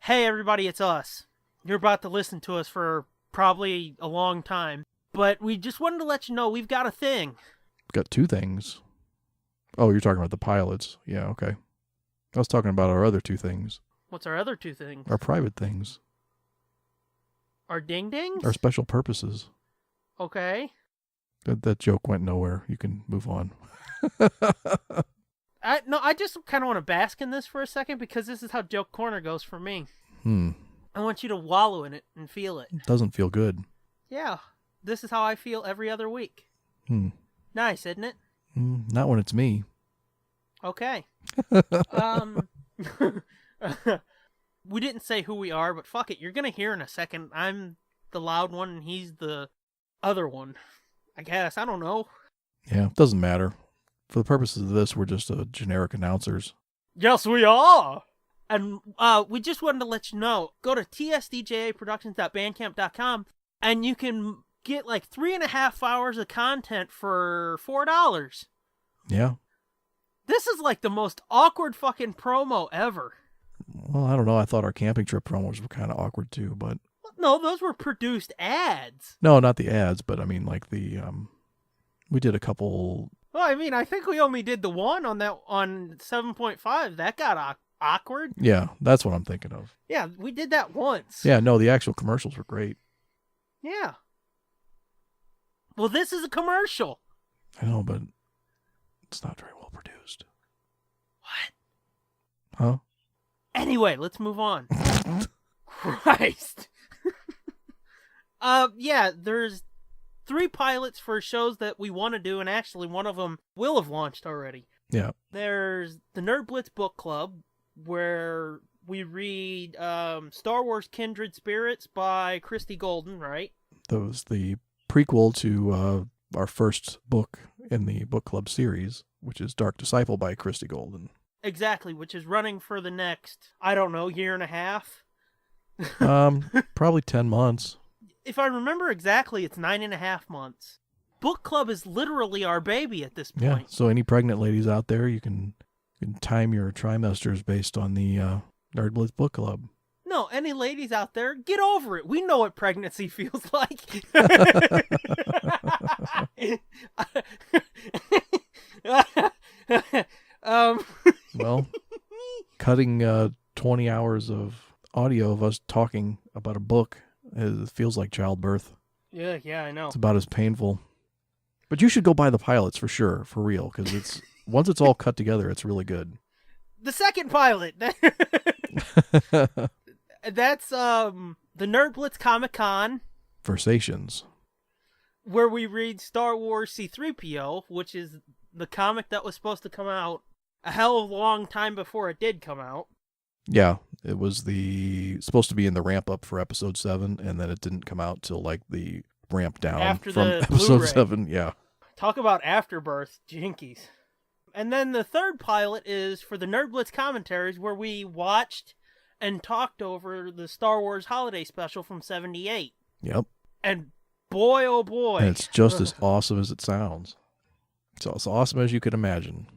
Hey everybody, it's us. You're about to listen to us for probably a long time, but we just wanted to let you know we've got a thing. We've got two things. Oh, you're talking about the pilots. Yeah, okay. I was talking about our other two things. What's our other two things? Our private things. Our ding-dings? Our special purposes. Okay. That joke went nowhere. You can move on. I just kind of want to bask in this for a second because this is how Joke Corner goes for me. I want you to wallow in it and feel it. It doesn't feel good. Yeah. This is how I feel every other week. Nice, isn't it? Not when it's me. Okay. We didn't say who we are, but fuck it. You're going to hear in a second. I'm the loud one and he's the other one. I guess. I don't know. Yeah, it doesn't matter. For the purposes of this, we're just generic announcers. Yes, we are! And we just wanted to let you know, go to tsdjaproductions.bandcamp.com and you can get like 3.5 hours of content for $4. Yeah. This is like the most awkward fucking promo ever. Well, I don't know. I thought our camping trip promos were kind of awkward too, but... No, those were produced ads. No, not the ads, but I mean like the... We did a couple... Well, I mean, I think we only did the one on 7.5. That got awkward. Yeah, that's what I'm thinking of. Yeah, we did that once. Yeah, no, the actual commercials were great. Yeah. Well, this is a commercial. I know, but it's not very well produced. What? Huh? Anyway, let's move on. Christ. Yeah, there's 3 pilots for shows that we want to do, and actually one of them will have launched already. Yeah. There's the Nerd Blitz Book Club, where we read Star Wars Kindred Spirits by Christy Golden, right? That was the prequel to our first book in the book club series, which is Dark Disciple by Christy Golden. Exactly, which is running for the next, I don't know, year and a half? Probably 10 months. If I remember exactly, it's 9.5 months. Book club is literally our baby at this point. Yeah, so any pregnant ladies out there, you can time your trimesters based on the Nerd Blitz Book Club. No, any ladies out there, get over it. We know what pregnancy feels like. Well, cutting 20 hours of audio of us talking about a book, it feels like childbirth. Yeah, I know. It's about as painful. But you should go buy the pilots for sure, for real, because once it's all cut together, it's really good. The second pilot. That's the Nerd Blitz Comic-Con. Versations. Where we read Star Wars C-3PO, which is the comic that was supposed to come out a hell of a long time before it did come out. Yeah, it was supposed to be in the ramp up for episode 7, and then it didn't come out till like the ramp down after from the episode Blu-ray. 7. Yeah. Talk about afterbirth, jinkies. And then the third pilot is for the Nerd Blitz commentaries, where we watched and talked over the Star Wars holiday special from '78. Yep. And boy, oh boy. And it's just as awesome as it sounds. It's as awesome as you could imagine.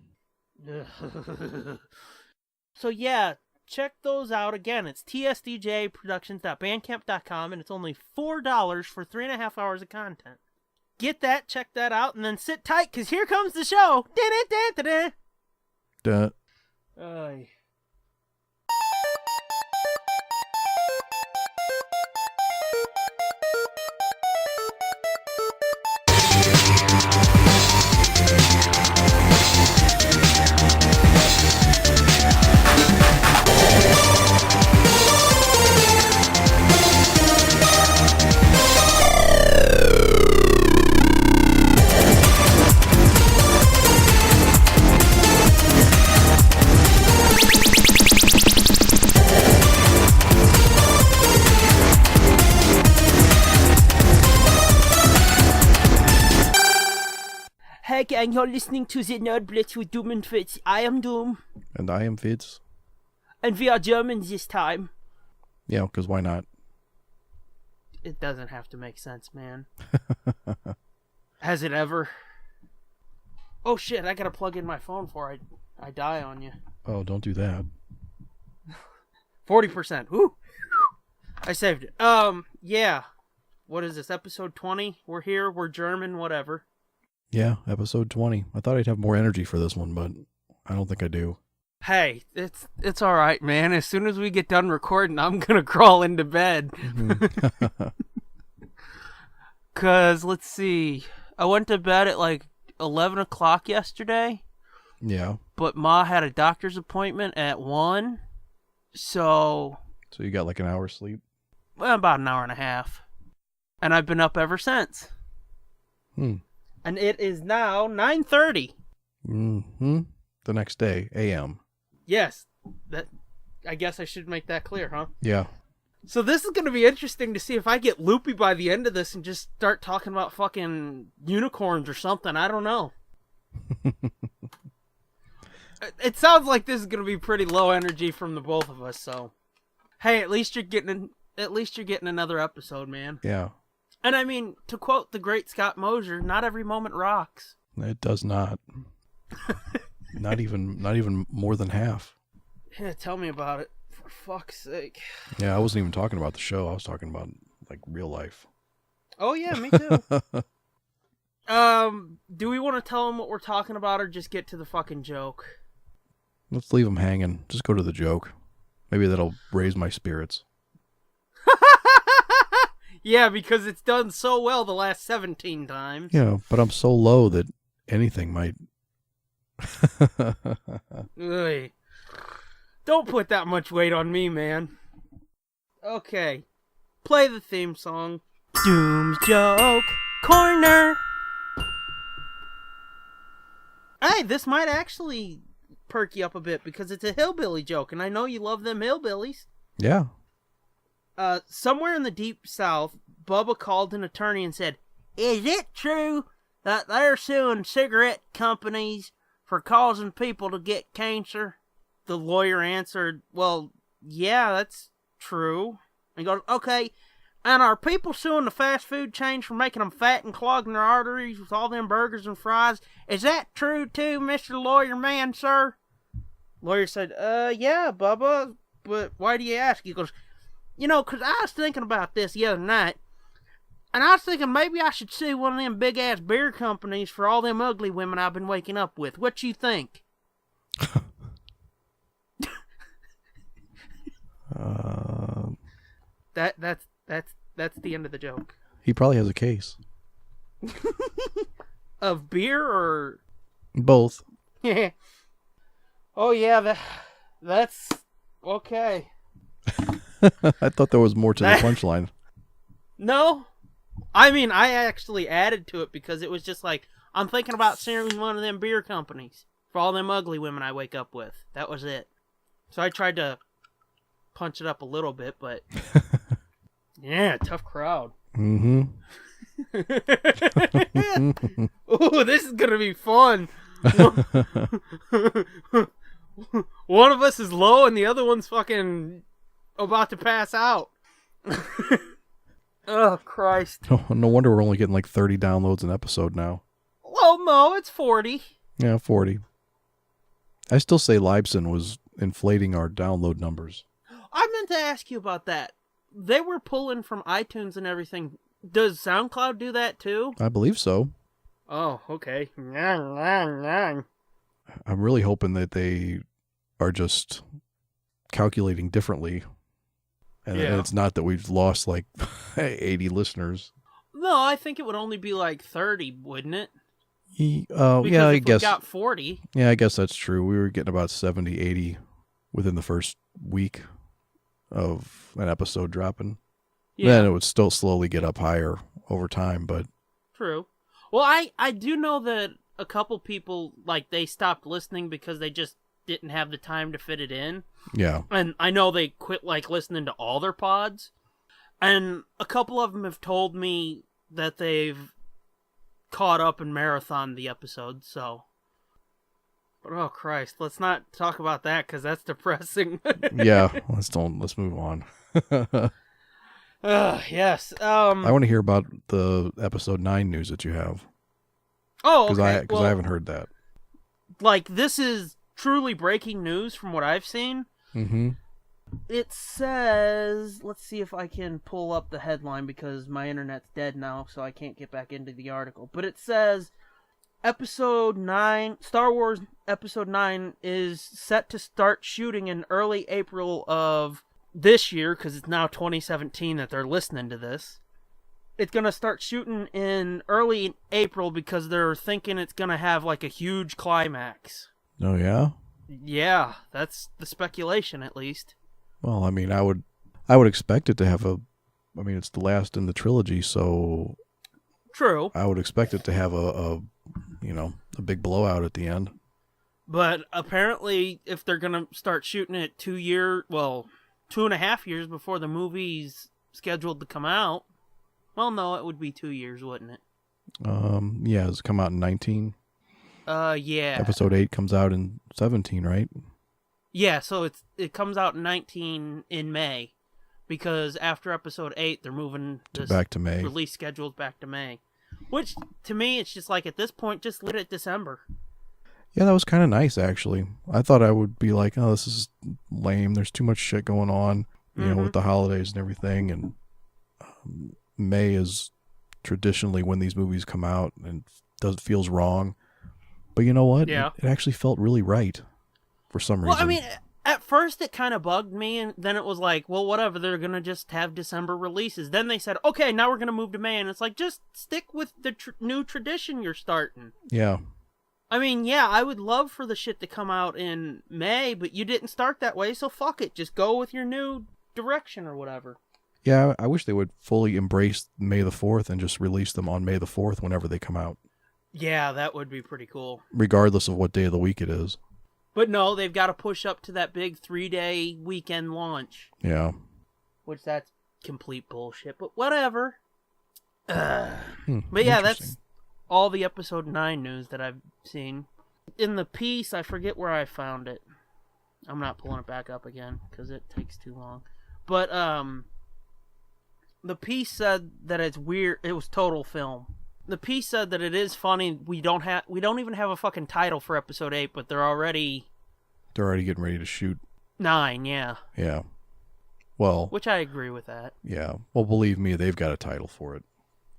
So yeah, check those out. Again, it's tsdjproductions.bandcamp.com, and it's only $4 for 3.5 hours of content. Get that, check that out, and then sit tight, because here comes the show. Duh. Ay. Hey gang, you're listening to the Nerd Blitz with Doom and Fitz. I am Doom. And I am Fitz. And we are German this time. Yeah, because why not? It doesn't have to make sense, man. Has it ever? Oh shit, I gotta plug in my phone before I die on you. Oh, don't do that. 40%. Woo! I saved it. Yeah. What is this, episode 20? We're here, we're German, whatever. Yeah, episode 20. I thought I'd have more energy for this one, but I don't think I do. Hey, it's all right, man. As soon as we get done recording, I'm going to crawl into bed. Mm-hmm. Because, let's see, I went to bed at like 11 o'clock yesterday. Yeah. But Ma had a doctor's appointment at 1. So you got like an hour's sleep? Well, about an hour and a half. And I've been up ever since. And it is now 9:30. Mm-hmm. The next day, a.m. Yes. I guess I should make that clear, huh? Yeah. So this is going to be interesting to see if I get loopy by the end of this and just start talking about fucking unicorns or something. I don't know. It sounds like this is going to be pretty low energy from the both of us, so hey, at least you're getting another episode, man. Yeah. And I mean, to quote the great Scott Mosier, not every moment rocks. It does not. Not even more than half. Yeah, tell me about it. For fuck's sake. Yeah, I wasn't even talking about the show. I was talking about like real life. Oh yeah, me too. Do we want to tell them what we're talking about or just get to the fucking joke? Let's leave them hanging. Just go to the joke. Maybe that'll raise my spirits. Yeah, because it's done so well the last 17 times. Yeah, but I'm so low that anything might. Ugh. Don't put that much weight on me, man. Okay. Play the theme song. Doom's Joke Corner. Hey, this might actually perk you up a bit because it's a hillbilly joke, and I know you love them hillbillies. Yeah. Somewhere in the deep south, Bubba called an attorney and said, "Is it true that they're suing cigarette companies for causing people to get cancer?" The lawyer answered, "Well, yeah, that's true." And he goes, "Okay, and are people suing the fast food chains for making them fat and clogging their arteries with all them burgers and fries? Is that true too, Mr. Lawyer Man, sir?" Lawyer said, "Yeah, Bubba, but why do you ask?" He goes, "You know, 'cause I was thinking about this the other night, and I was thinking maybe I should sue one of them big-ass beer companies for all them ugly women I've been waking up with. What you think?" That's the end of the joke. He probably has a case. Of beer or both? Yeah. Oh yeah, that's okay. I thought there was more to the punchline. No. I mean, I actually added to it because it was just like, I'm thinking about suing one of them beer companies for all them ugly women I wake up with. That was it. So I tried to punch it up a little bit, but yeah, tough crowd. Mm-hmm. Ooh, this is gonna be fun. One of us is low and the other one's fucking about to pass out. Oh, Christ. No wonder we're only getting like 30 downloads an episode now. Well, no, it's 40. Yeah, 40. I still say Libsyn was inflating our download numbers. I meant to ask you about that. They were pulling from iTunes and everything. Does SoundCloud do that too? I believe so. Oh, okay. I'm really hoping that they are just calculating differently. And it's not that we've lost like 80 listeners. No, I think it would only be like 30, wouldn't it? Yeah, I guess. We got 40. Yeah, I guess that's true. We were getting about 70, 80 within the first week of an episode dropping. Yeah. Then it would still slowly get up higher over time, but... True. Well, I do know that a couple people, like, they stopped listening because they just didn't have the time to fit it in. Yeah. And I know they quit, like, listening to all their pods. And a couple of them have told me that they've caught up and marathoned the episodes, so... But, oh, Christ, let's not talk about that, because that's depressing. Yeah, let's move on. Yes. I want to hear about the episode 9 news that you have. Oh, okay. Because I haven't heard that. Like, this is truly breaking news from what I've seen. Mm-hmm. It says, let's see if I can pull up the headline because my internet's dead now, so I can't get back into the article. But it says Episode 9, Star Wars Episode 9 is set to start shooting in early April of this year, because it's now 2017 that they're listening to this. It's going to start shooting in early April because they're thinking it's going to have like a huge climax. Oh, yeah? Yeah, that's the speculation at least. Well, I mean, I would expect it to have it's the last in the trilogy, so... True. I would expect it to have a big blowout at the end. But apparently, if they're going to start shooting it 2.5 years before the movie's scheduled to come out, well, no, it would be 2 years, wouldn't it? Yeah, it's come out in 19. Yeah. Episode 8 comes out in 17, right? Yeah, so it comes out in 19 in May, because after Episode 8, they're moving this back to May. Release schedules back to May. Which, to me, it's just like, at this point, just let it December. Yeah, that was kind of nice, actually. I thought I would be like, oh, this is lame. There's too much shit going on, you know, with the holidays and everything. And May is traditionally when these movies come out, and feels wrong. But you know what? Yeah. It actually felt really right for some reason. Well, I mean, at first it kind of bugged me, and then it was like, well, whatever, they're going to just have December releases. Then they said, okay, now we're going to move to May, and it's like, just stick with the new tradition you're starting. Yeah. I mean, yeah, I would love for the shit to come out in May, but you didn't start that way, so fuck it. Just go with your new direction or whatever. Yeah, I wish they would fully embrace May the 4th and just release them on May the 4th whenever they come out. Yeah, that would be pretty cool. Regardless of what day of the week it is. But no, they've got to push up to that big 3-day weekend launch. Yeah. Which that's complete bullshit, but whatever. But yeah, that's all the Episode 9 news that I've seen. In the piece, I forget where I found it. I'm not pulling it back up again, because it takes too long. But, the piece said that it's weird. It was total film. The piece said that it is funny. We don't even have a fucking title for Episode 8, but they're already getting ready to shoot 9. Yeah. Yeah. Well. Which I agree with that. Yeah. Well, believe me, they've got a title for it.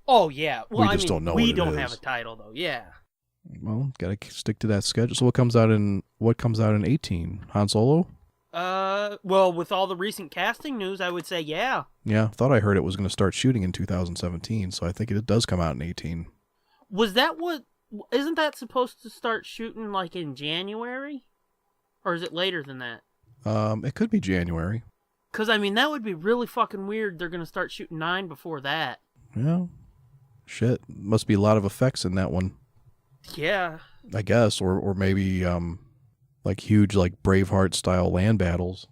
Oh yeah. Well, we just don't know. We don't have a title though. Yeah. Well, gotta stick to that schedule. So what comes out in 18? Han Solo? Well, with all the recent casting news, I would say yeah. Yeah, thought I heard it was going to start shooting in 2017, so I think it does come out in 18. Was that what? Isn't that supposed to start shooting like in January, or is it later than that? It could be January. Because I mean, that would be really fucking weird. They're going to start shooting 9 before that. Yeah. Shit, must be a lot of effects in that one. Yeah. I guess, or maybe like huge like Braveheart style land battles.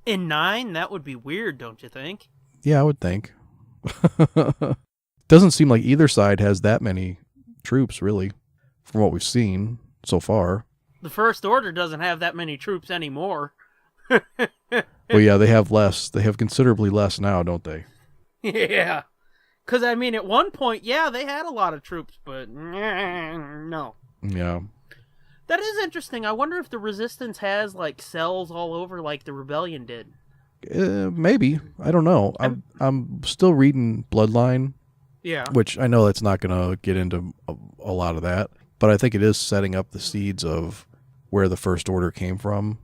In 9, that would be weird, don't you think? Yeah, I would think. Doesn't seem like either side has that many troops, really, from what we've seen so far. The First Order doesn't have that many troops anymore. Well, yeah, they have less. They have considerably less now, don't they? Yeah. Because, I mean, at one point, yeah, they had a lot of troops, but no. Yeah. That is interesting. I wonder if the Resistance has, like, cells all over like the Rebellion did. Maybe. I don't know. I'm still reading Bloodline. Yeah. Which I know that's not going to get into a lot of that, but I think it is setting up the seeds of where the First Order came from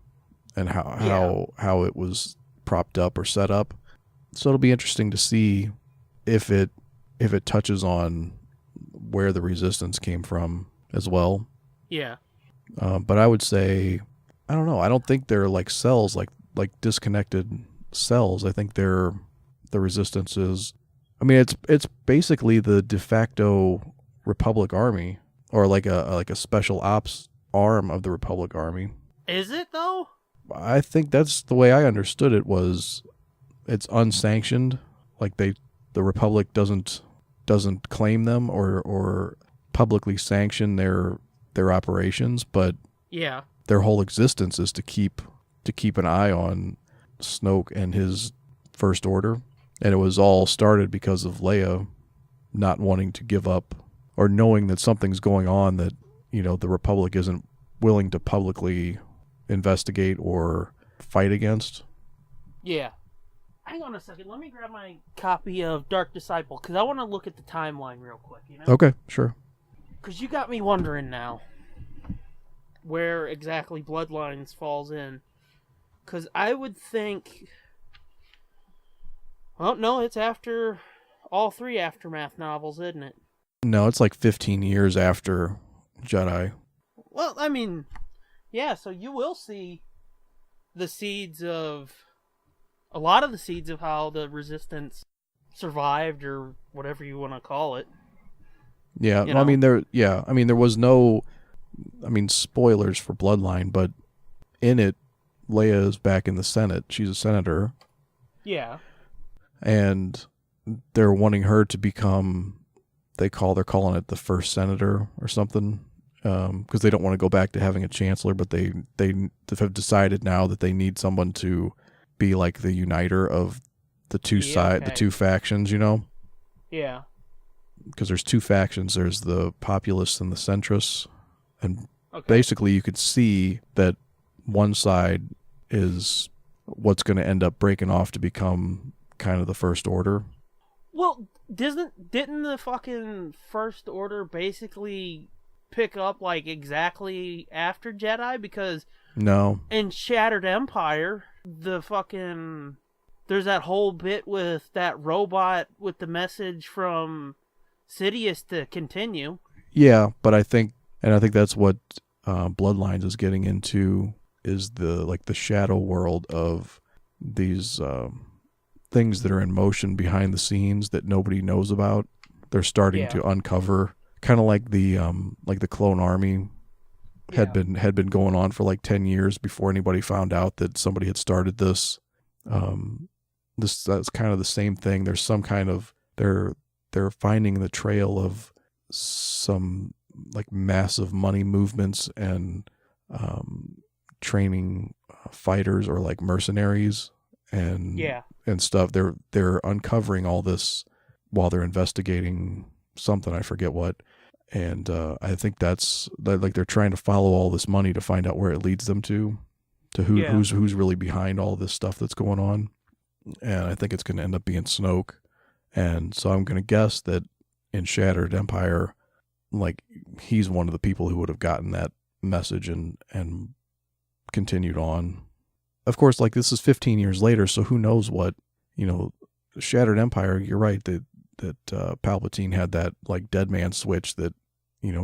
and how it was propped up or set up. So it'll be interesting to see if it touches on where the Resistance came from as well. Yeah. But I would say, I don't know. I don't think they're like cells, like disconnected cells. I think they're the Resistance is. I mean, it's basically the de facto Republic Army, or like a special ops arm of the Republic Army. Is it though? I think that's the way I understood it. Was it's unsanctioned, like the Republic doesn't claim them or publicly sanction their operations, but yeah, their whole existence is to keep an eye on Snoke and his First Order. And it was all started because of Leia not wanting to give up, or knowing that something's going on that, you know, the Republic isn't willing to publicly investigate or fight against. Yeah. Hang on a second. Let me grab my copy of Dark Disciple, because I want to look at the timeline real quick, you know? Okay, sure. Because you got me wondering now where exactly Bloodlines falls in. Because I would think... Well, no, it's after all 3 Aftermath novels, isn't it? No, it's like 15 years after Jedi. Well, I mean, yeah, so you will see the seeds of... A lot of the seeds of how the Resistance survived, or whatever you want to call it. Yeah, well, I mean, there was no... I mean, spoilers for Bloodline, but in it, Leia is back in the Senate. She's a senator. Yeah. And they're wanting her to become, they're calling it the first senator or something, because they don't want to go back to having a chancellor, but they have decided now that they need someone to be like the uniter of the two the two factions, you know? Yeah. Because there's 2 factions. There's the populists and the centrists. And basically you could see that one side is what's going to end up breaking off to become kind of the First Order. Well, didn't the fucking First Order basically pick up like exactly after Jedi? Because no, in Shattered Empire, the fucking there's that whole bit with that robot with the message from Sidious to continue. Yeah, but I think that's what Bloodlines is getting into, is the shadow world of these things that are in motion behind the scenes that nobody knows about. They're starting to uncover, kind of like the Clone Army had been going on for like 10 years before anybody found out that somebody had started this. That's kind of the same thing. There's some kind of they're finding the trail of some like massive money movements and training fighters or like mercenaries and stuff. They're uncovering all this while they're investigating something, I forget what. And I think that's like they're trying to follow all this money to find out where it leads them to who's really behind all this stuff that's going on. And I think it's going to end up being Snoke. And so I'm going to guess that in Shattered Empire, like, he's one of the people who would have gotten that message and continued on. Of course, like, this is 15 years later, so who knows what, Shattered Empire, you're right, that Palpatine had that, like, dead man switch that,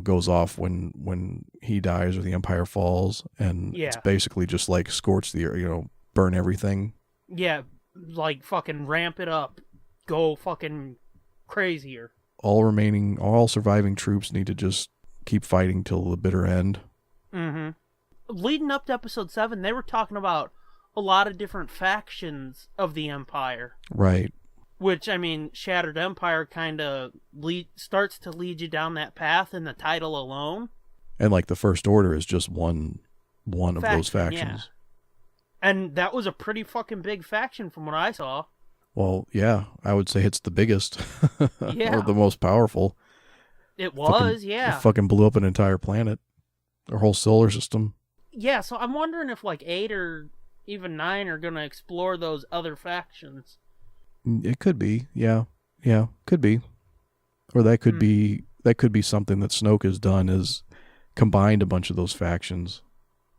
goes off when he dies or the Empire falls, and it's basically just, like, scorch the earth, burn everything. Yeah, like, fucking ramp it up. Go fucking crazier. All surviving troops need to just keep fighting till the bitter end. Mm-hmm. Leading up to Episode 7, they were talking about a lot of different factions of the Empire. Right. Which, I mean, Shattered Empire kind of starts to lead you down that path in the title alone. And, like, the First Order is just one of those factions. Yeah. And that was a pretty fucking big faction from what I saw. Well, yeah, I would say it's the biggest. Yeah. Or the most powerful. It was, It fucking blew up an entire planet. Our whole solar system. Yeah, so I'm wondering if, like, 8 or even 9 are going to explore those other factions. It could be, yeah. Yeah, could be. Or that could be something that Snoke has done, is combined a bunch of those factions.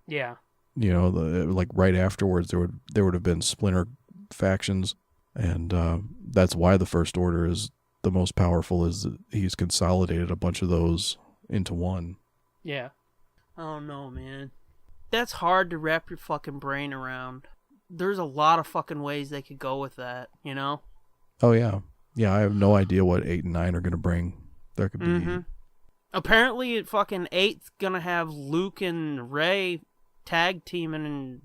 Yeah. Like right afterwards there would have been splinter factions, and that's why the First Order is the most powerful, is that he's consolidated a bunch of those into one. Yeah. Oh no, man. That's hard to wrap your fucking brain around. There's a lot of fucking ways they could go with that, Oh, yeah. Yeah, I have no idea what 8 and 9 are going to bring. There could be... Mm-hmm. Apparently, fucking 8's going to have Luke and Rey tag teaming and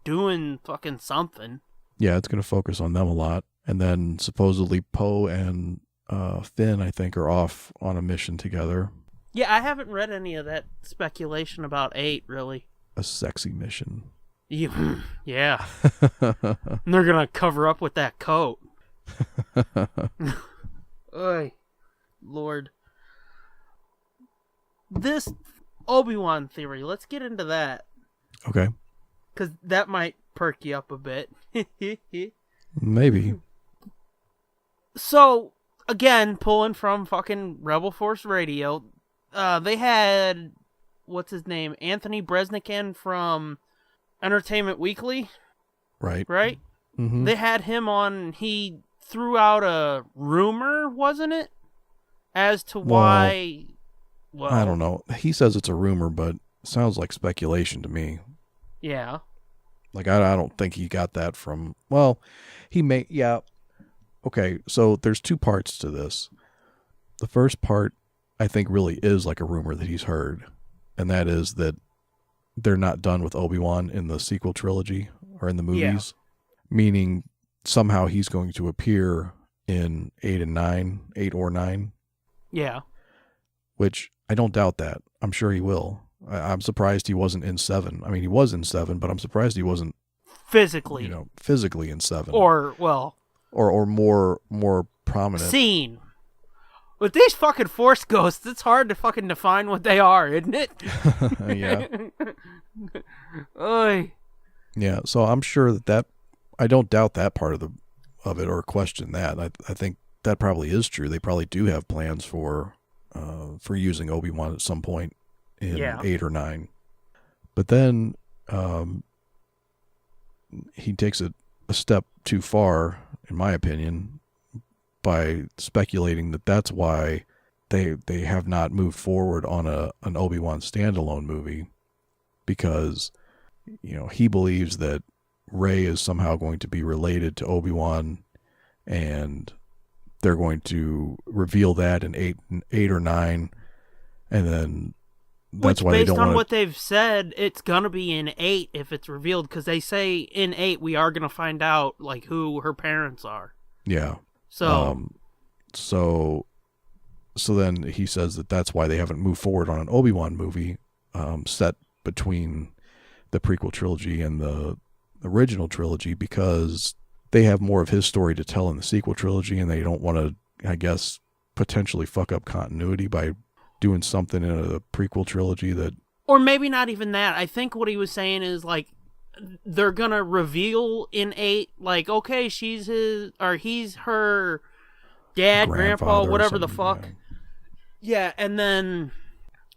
doing fucking something. Yeah, it's going to focus on them a lot. And then supposedly Poe and Finn, I think, are off on a mission together. Yeah, I haven't read any of that speculation about 8, really. A sexy mission. Yeah. And they're going to cover up with that coat. Oy. Lord. This Obi-Wan theory, let's get into that. Okay. because that might perk you up a bit. Maybe. So, again, pulling from fucking Rebel Force Radio, they had, what's his name, Anthony Bresnikan from Entertainment Weekly. Right. Mm-hmm. They had him on, and he threw out a rumor, wasn't it? As to why... Well, I don't know. He says it's a rumor, but it sounds like speculation to me. Yeah. Like, I don't think he got that from... Well, he may... Yeah. Okay, so there's two parts to this. The first part, I think, really is like a rumor that he's heard. And that is that they're not done with Obi-Wan in the sequel trilogy or in the movies. Yeah. Meaning, somehow he's going to appear in 8 or 9. Yeah. Which, I don't doubt that. I'm sure he will. I'm surprised he wasn't in 7. I mean, he was in 7, but I'm surprised he wasn't physically in 7. Or more prominent. Seen. With these fucking Force ghosts, it's hard to fucking define what they are, isn't it? Yeah. Oy. Yeah, so I'm sure that I don't doubt that part of it or question that. I think that probably is true. They probably do have plans for using Obi-Wan at some point in 8 or 9. But then he takes it a step too far, in my opinion, by speculating that that's why they have not moved forward on an Obi-Wan standalone movie, because he believes that Rey is somehow going to be related to Obi-Wan, and they're going to reveal that in 8 or 9, and then that's why they don't want. Based on what they've said, it's gonna be in 8 if it's revealed, because they say in 8 we are gonna find out like who her parents are. Yeah. So. So then he says that that's why they haven't moved forward on an Obi-Wan movie set between the prequel trilogy and the original trilogy, because they have more of his story to tell in the sequel trilogy, and they don't want to, I guess, potentially fuck up continuity by doing something in a prequel trilogy that... Or maybe not even that. I think what he was saying is, like, they're gonna reveal in 8, like, okay, he's her dad, grandpa, whatever the fuck. Yeah, and then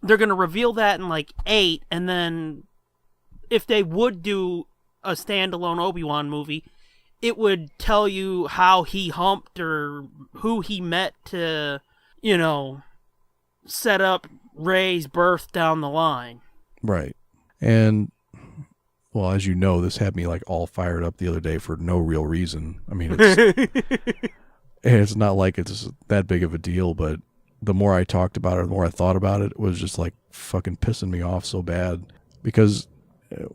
they're gonna reveal that in, like, 8, and then if they would do a standalone Obi-Wan movie, it would tell you how he humped or who he met to, set up Rey's birth down the line. Right. And, well, as you know, this had me like all fired up the other day for no real reason. I mean, it's not like it's that big of a deal, but the more I talked about it, the more I thought about it, it was just like fucking pissing me off so bad. Because,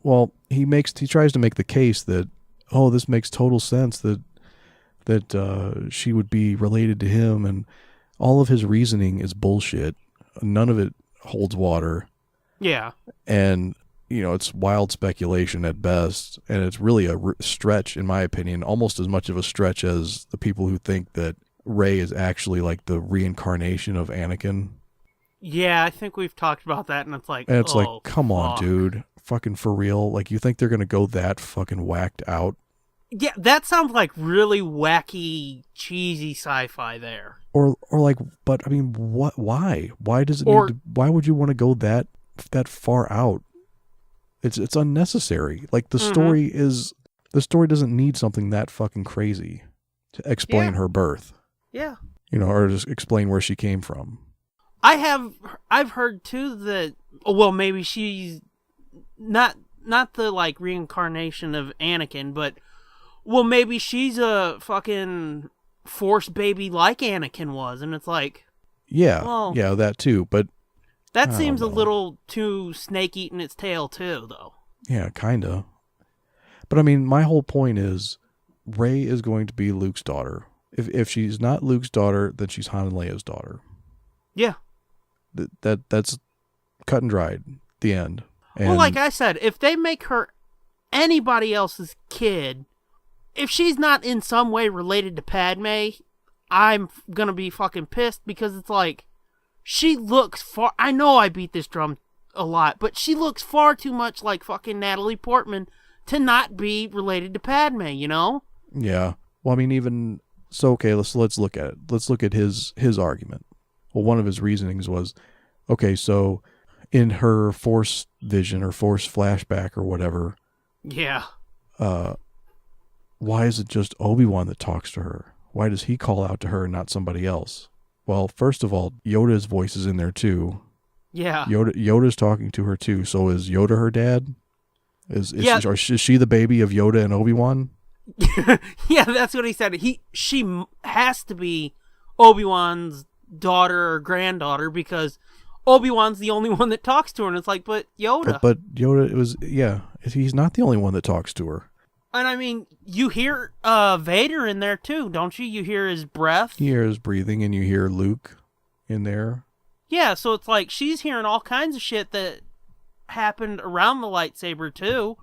well, he tries to make the case that, oh, this makes total sense that she would be related to him, and all of his reasoning is bullshit. None of it holds water. Yeah. And, it's wild speculation at best, and it's really a stretch, in my opinion, almost as much of a stretch as the people who think that Rey is actually like the reincarnation of Anakin. Yeah, I think we've talked about that, and it's like, come on, dude. Fucking for real? Like, you think they're going to go that fucking whacked out? Yeah, that sounds like really wacky, cheesy sci-fi there. Or like, but I mean, what? Why? Why does it need to, why would you want to go that far out? It's unnecessary. Like, the story doesn't need something that fucking crazy to explain her birth. Yeah. Or just explain where she came from. I've heard too that, well, maybe she's not the like reincarnation of Anakin, but well, maybe she's a fucking Force baby like Anakin was, and it's like, yeah, that too, but that seems a little too snake eating its tail too, though. Yeah, kinda. But I mean, my whole point is, Rey is going to be Luke's daughter. If she's not Luke's daughter, then she's Han and Leia's daughter. Yeah. That's cut and dried. The end. And well, like I said, if they make her anybody else's kid, if she's not in some way related to Padme, I'm gonna be fucking pissed, because it's like, she looks far... I know I beat this drum a lot, but she looks far too much like fucking Natalie Portman to not be related to Padme, you know? Yeah. Well, I mean, even so. Okay, let's look at it. Let's look at his argument. Well, one of his reasonings was, okay, so in her Force vision or Force flashback or whatever, yeah, why is it just Obi-Wan that talks to her? Why does he call out to her and not somebody else? Well, first of all, Yoda's voice is in there too. Yeah. Yoda's talking to her too. So is Yoda her dad? Is she the baby of Yoda and Obi-Wan? Yeah, that's what he said. She has to be Obi-Wan's daughter or granddaughter because Obi-Wan's the only one that talks to her. And it's like, but Yoda. But Yoda he's not the only one that talks to her. And I mean, you hear Vader in there too, don't you? You hear his breath. You hear his breathing, and you hear Luke in there. Yeah, so it's like she's hearing all kinds of shit that happened around the lightsaber too.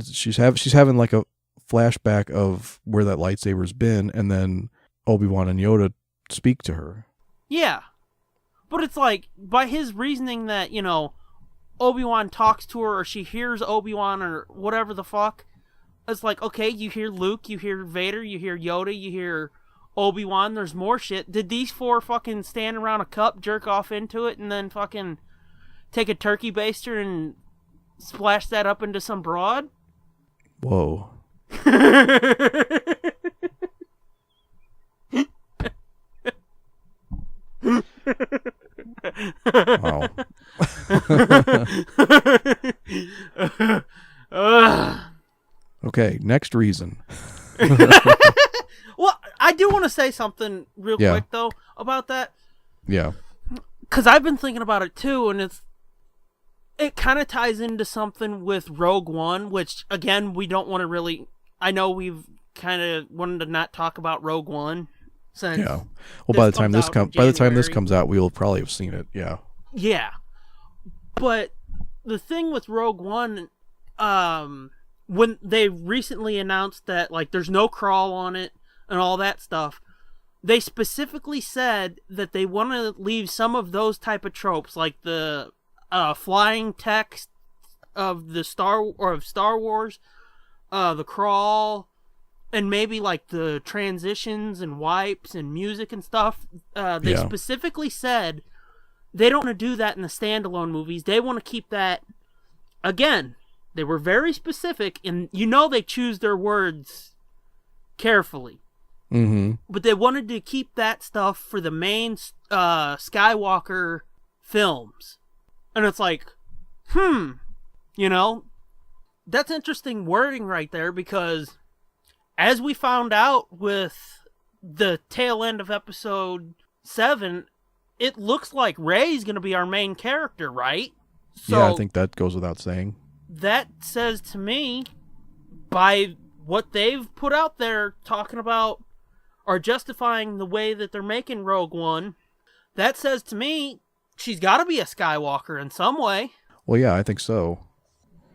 She's having like a flashback of where that lightsaber's been, and then Obi-Wan and Yoda speak to her. Yeah. But it's like, by his reasoning that, you know, Obi-Wan talks to her, or she hears Obi-Wan, or whatever the fuck, it's like, okay, you hear Luke, you hear Vader, you hear Yoda, you hear Obi-Wan, there's more shit. Did these four fucking stand around a cup, jerk off into it, and then fucking take a turkey baster and splash that up into some broad? Whoa. Wow. Okay, next reason. Well, I do want to say something real quick, though, about that. Yeah. Because I've been thinking about it, too, and it kind of ties into something with Rogue One, which, again, we don't want to really... I know we've kind of wanted to not talk about Rogue One since... Yeah. Well, by the time this comes out, we'll probably have seen it, yeah. Yeah. But the thing with Rogue One... when they recently announced that, like, there's no crawl on it and all that stuff, they specifically said that they want to leave some of those type of tropes, like the flying text of Star Wars, the crawl, and maybe like the transitions and wipes and music and stuff. They specifically said they don't want to do that in the standalone movies. They want to keep that, again, they were very specific, and you know they choose their words carefully. Mm-hmm. But they wanted to keep that stuff for the main Skywalker films. And it's like, you know, that's interesting wording right there, because as we found out with the tail end of episode 7, it looks like Rey's going to be our main character, right? So yeah, I think that goes without saying. That says to me, by what they've put out there talking about or justifying the way that they're making Rogue One, that says to me she's got to be a Skywalker in some way. Well, yeah, I think so.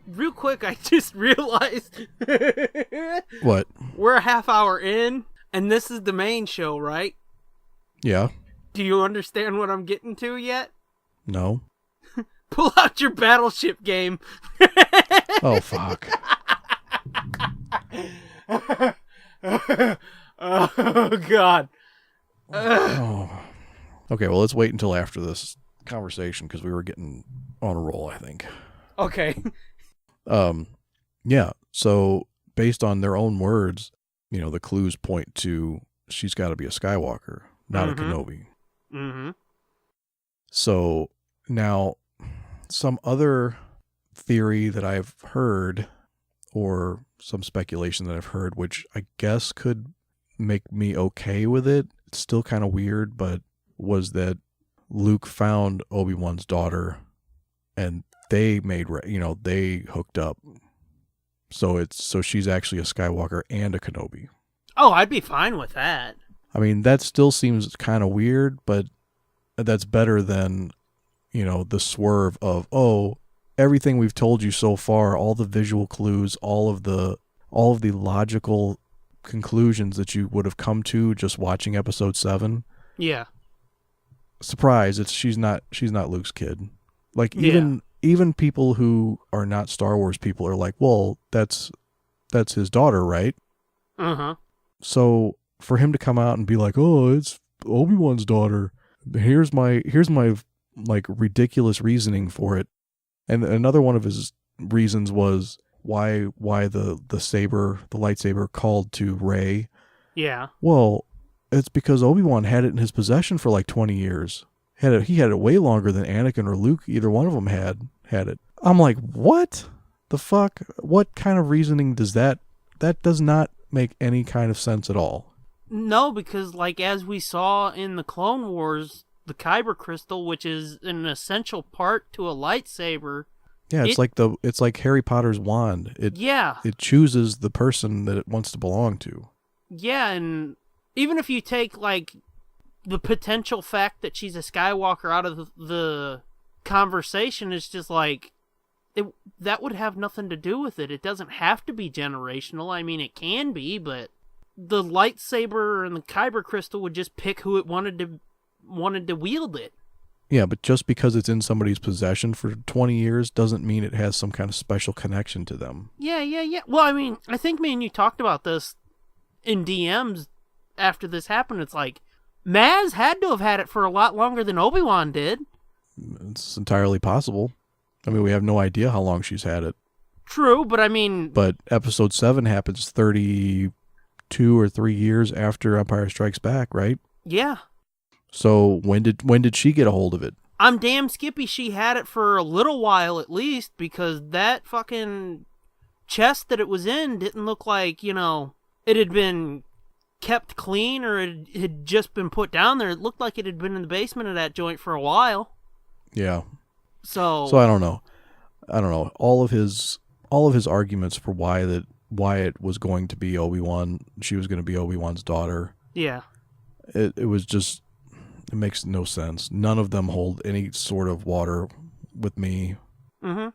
Real quick, I just realized... What? We're a half hour in, and this is the main show, right? Yeah. Do you understand what I'm getting to yet? No. Pull out your Battleship game. Oh, fuck. Oh, God. Oh. Okay, well, let's wait until after this conversation, because we were getting on a roll, I think. Okay. Yeah, so based on their own words, you know, the clues point to she's got to be a Skywalker, not a Kenobi. Mm-hmm. So now, some other theory that I've heard, or some speculation that I've heard, which I guess could make me okay with it, it's still kind of weird, but was that Luke found Obi-Wan's daughter and they they hooked up. So she's actually a Skywalker and a Kenobi. Oh, I'd be fine with that. I mean, that still seems kind of weird, but that's better than, you know, the swerve of, oh, everything we've told you so far, all the visual clues, all of the logical conclusions that you would have come to just watching episode 7. Yeah. Surprise, she's not Luke's kid. Like, even people who are not Star Wars people are like, well, that's that's his daughter, right? Uh-huh. So for him to come out and be like, "Oh, it's Obi-Wan's daughter. Here's my like ridiculous reasoning for it." And another one of his reasons was why the lightsaber called to Rey. Yeah. Well, it's because Obi-Wan had it in his possession for like 20 years. He had it way longer than Anakin or Luke. Either one of them had it. I'm like, what the fuck? What kind of reasoning does that does not make any kind of sense at all. No, because like as we saw in the Clone Wars, the kyber crystal, which is an essential part to a lightsaber. Yeah, it's like Harry Potter's wand. It chooses the person that it wants to belong to. Yeah, and even if you take like the potential fact that she's a Skywalker out of the conversation, it's just like that would have nothing to do with it. It doesn't have to be generational. I mean, it can be, but the lightsaber and the kyber crystal would just pick who it wanted to wield it. Yeah, but just because it's in somebody's possession for 20 years doesn't mean it has some kind of special connection to them. Yeah. Well, I mean, I think me and you talked about this in DMs after this happened. It's like, Maz had to have had it for a lot longer than Obi-Wan did. It's entirely possible. I mean, we have no idea how long she's had it. True, but I mean... But Episode 7 happens 32 or 3 years after Empire Strikes Back, right? Yeah. So when did she get a hold of it? I'm damn skippy she had it for a little while at least, because that fucking chest that it was in didn't look like, it had been kept clean or it had just been put down there. It looked like it had been in the basement of that joint for a while. Yeah. So I don't know. All of his arguments for why it was going to be Obi-Wan, she was going to be Obi-Wan's daughter. Yeah. It was just, it makes no sense. None of them hold any sort of water with me. Mm-hmm.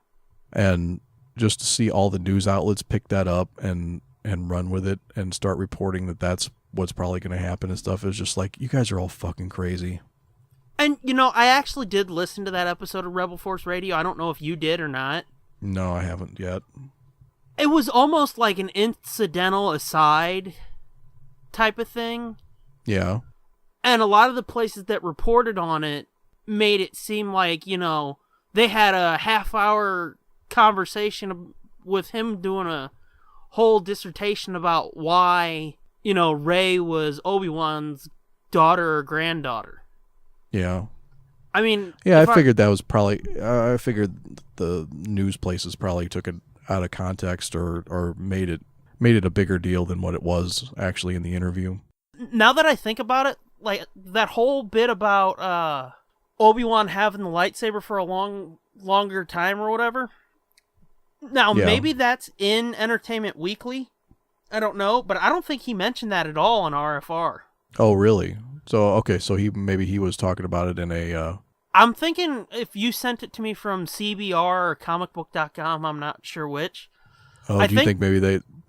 And just to see all the news outlets pick that up and run with it and start reporting that that's what's probably going to happen and stuff is just like, you guys are all fucking crazy. And, I actually did listen to that episode of Rebel Force Radio. I don't know if you did or not. No, I haven't yet. It was almost like an incidental aside type of thing. Yeah. And a lot of the places that reported on it made it seem like, they had a half-hour conversation with him doing a whole dissertation about why, Rey was Obi-Wan's daughter or granddaughter. Yeah. I mean... Yeah, I figured that was probably... I figured the news places probably took it out of context or made it a bigger deal than what it was actually in the interview. Now that I think about it, like, that whole bit about Obi-Wan having the lightsaber for a longer time or whatever... Now, maybe that's in Entertainment Weekly. I don't know, but I don't think he mentioned that at all on RFR. Oh, really? So, okay, so he was talking about it in a... I'm thinking if you sent it to me from CBR or comicbook.com, I'm not sure which. Oh, do you think maybe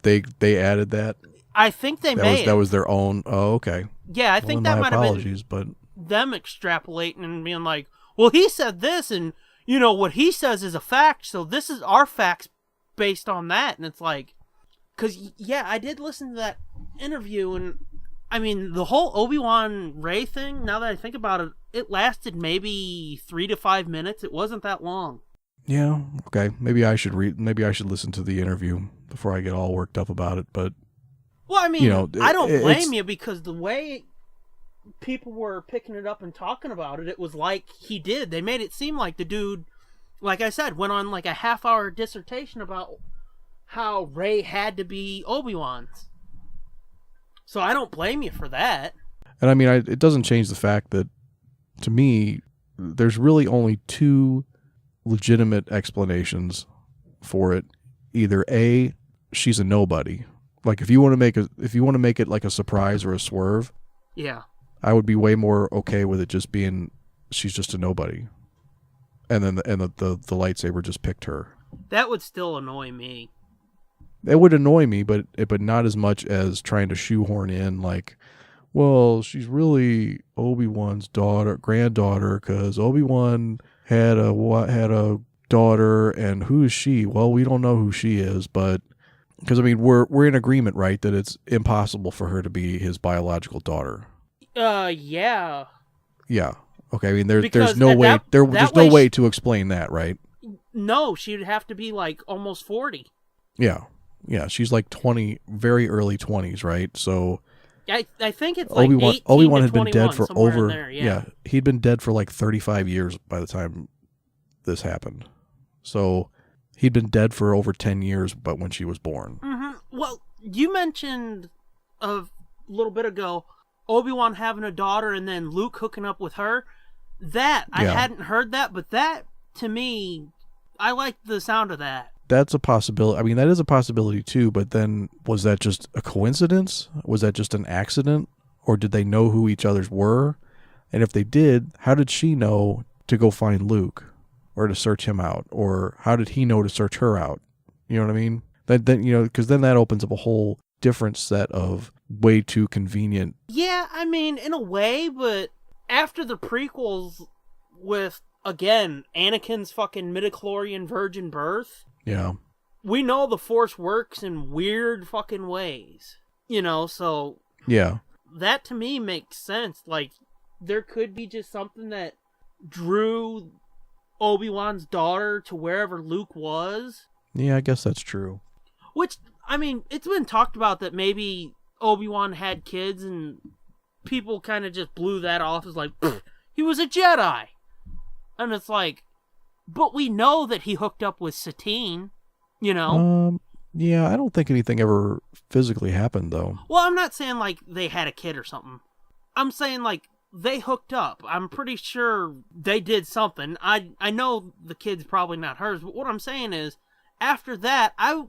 they added that? I think they may. That was their own... Oh, okay. Yeah, I think that might have been but them extrapolating and being like, well, he said this, and, what he says is a fact, so this is our facts based on that. And it's like... Because, yeah, I did listen to that interview, and... I mean, the whole Obi-Wan Rey thing, now that I think about it, it lasted maybe 3 to 5 minutes. It wasn't that long. Yeah, okay. Maybe I should listen to the interview before I get all worked up about it, but... Well, I mean, I don't blame you, because the way people were picking it up and talking about it, it was like he did. They made it seem like the dude, like I said, went on like a half-hour dissertation about how Rey had to be Obi-Wan's. So I don't blame you for that. And I mean, it doesn't change the fact that, to me, there's really only two legitimate explanations for it. Either A, she's a nobody. Like if you want to make it like a surprise or a swerve, yeah, I would be way more okay with it just being she's just a nobody, and then the lightsaber just picked her. That would still annoy me. It would annoy me, but not as much as trying to shoehorn in like, well, she's really Obi-Wan's granddaughter, because Obi-Wan had a daughter, and who is she? Well, we don't know who she is, but Because, I mean, we're in agreement, right, that it's impossible for her to be his biological daughter. Yeah. Yeah. Okay, I mean, there's Because no way, there's no way way to explain that, right? No, she'd have to be, like, almost 40. Yeah. Yeah, she's like 20, very early 20s, right? So I think it's like Obi-Wan had been dead for over, there, yeah. He'd been dead for like 35 years by the time this happened. So he'd been dead for over 10 years, but when she was born. Mm-hmm. Well, you mentioned a little bit ago Obi-Wan having a daughter and then Luke hooking up with her. I hadn't heard that, but that, to me, I like the sound of that. That's a possibility. I mean, that is a possibility too, but then was that just a coincidence? Was that just an accident? Or did they know who each other's were? And if they did, how did she know to go find Luke or to search him out? Or how did he know to search her out? You know what I mean? Then because then that opens up a whole different set of way too convenient. Yeah, I mean, in a way, but after the prequels with, again, Anakin's fucking midichlorian virgin birth, yeah, we know the Force works in weird fucking ways. So yeah, that to me makes sense. Like, there could be just something that drew Obi-Wan's daughter to wherever Luke was. Yeah, I guess that's true. Which, I mean, it's been talked about that maybe Obi-Wan had kids and people kind of just blew that off as like, he was a Jedi. And it's like, but we know that he hooked up with Satine, Yeah, I don't think anything ever physically happened, though. Well, I'm not saying, like, they had a kid or something. I'm saying, like, they hooked up. I'm pretty sure they did something. I know the kid's probably not hers, but what I'm saying is, after that, I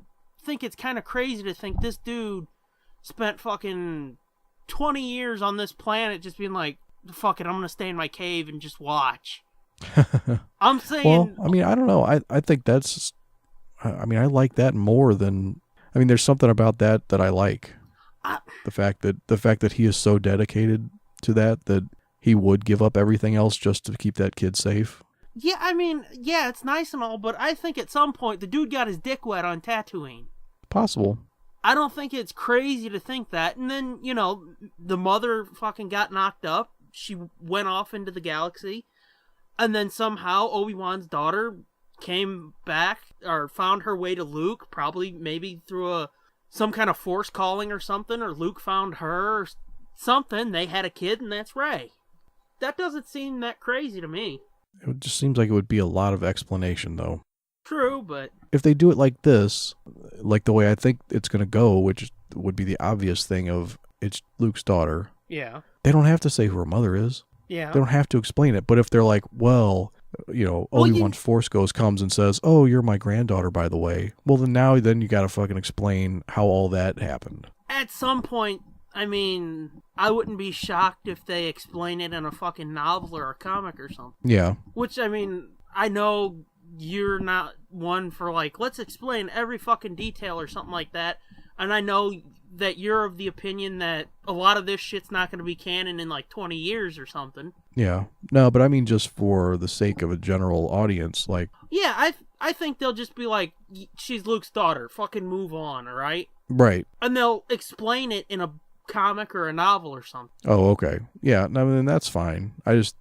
think it's kind of crazy to think this dude spent fucking 20 years on this planet just being like, fuck it, I'm going to stay in my cave and just watch. I'm saying... Well, I mean, I don't know. I think that's... I mean, I like that more than... I mean, there's something about that I like. The fact that he is so dedicated to that he would give up everything else just to keep that kid safe. Yeah, I mean, yeah, it's nice and all, but I think at some point the dude got his dick wet on Tatooine. Possible. I don't think it's crazy to think that. And then, the mother fucking got knocked up. She went off into the galaxy. And then somehow Obi-Wan's daughter came back or found her way to Luke, probably maybe through some kind of force calling or something, or Luke found her or something. They had a kid, and that's Rey. That doesn't seem that crazy to me. It just seems like it would be a lot of explanation, though. True, but... If they do it like this, like the way I think it's going to go, which would be the obvious thing of it's Luke's daughter. Yeah. They don't have to say who her mother is. Yeah. They don't have to explain it. But if they're like, well, Obi-Wan's Force Ghost comes and says, oh, you're my granddaughter, by the way. Well, then you got to fucking explain how all that happened. At some point, I mean, I wouldn't be shocked if they explain it in a fucking novel or a comic or something. Yeah. Which, I mean, I know you're not one for, like, let's explain every fucking detail or something like that. And I know that you're of the opinion that a lot of this shit's not going to be canon in, like, 20 years or something. Yeah. No, but I mean just for the sake of a general audience, like... Yeah, I think they'll just be like, she's Luke's daughter. Fucking move on, all right? Right. And they'll explain it in a comic or a novel or something. Oh, okay. Yeah, no, then that's fine. I just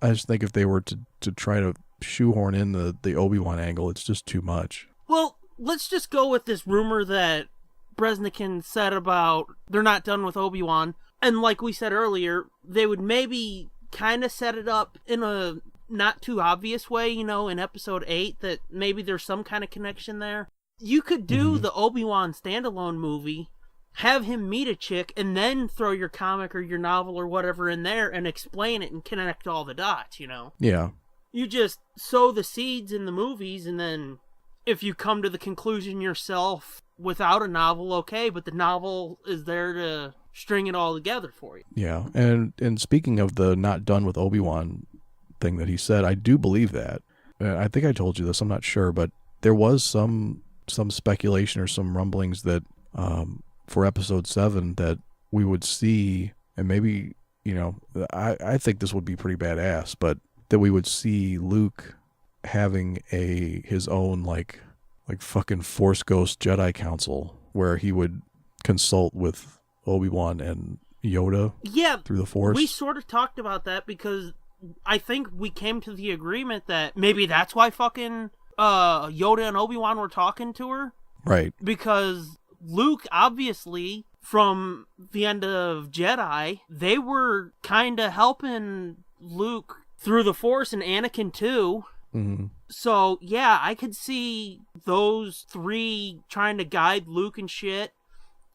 think if they were to try to shoehorn in the Obi-Wan angle, it's just too much. Well, let's just go with this rumor that Bresnikan said about they're not done with Obi-Wan. And like we said earlier, they would maybe kind of set it up in a not too obvious way, in episode 8, that maybe there's some kind of connection there. You could do the Obi-Wan standalone movie, have him meet a chick, and then throw your comic or your novel or whatever in there and explain it and connect all the dots, Yeah. You just sow the seeds in the movies, and then if you come to the conclusion yourself without a novel, okay, but the novel is there to string it all together for you. Yeah, and speaking of the not done with Obi-Wan thing that he said, I do believe that. I think I told you this, I'm not sure, but there was some speculation or some rumblings that for episode 7 that we would see, and maybe, I think this would be pretty badass, but that we would see Luke having his own, like, like fucking Force Ghost Jedi Council where he would consult with Obi-Wan and Yoda through the Force. We sort of talked about that because I think we came to the agreement that maybe that's why fucking Yoda and Obi-Wan were talking to her. Right. Because Luke, obviously, from the end of Jedi, they were kind of helping Luke through the Force, and Anakin too. Mm-hmm. So, yeah, I could see those three trying to guide Luke and shit.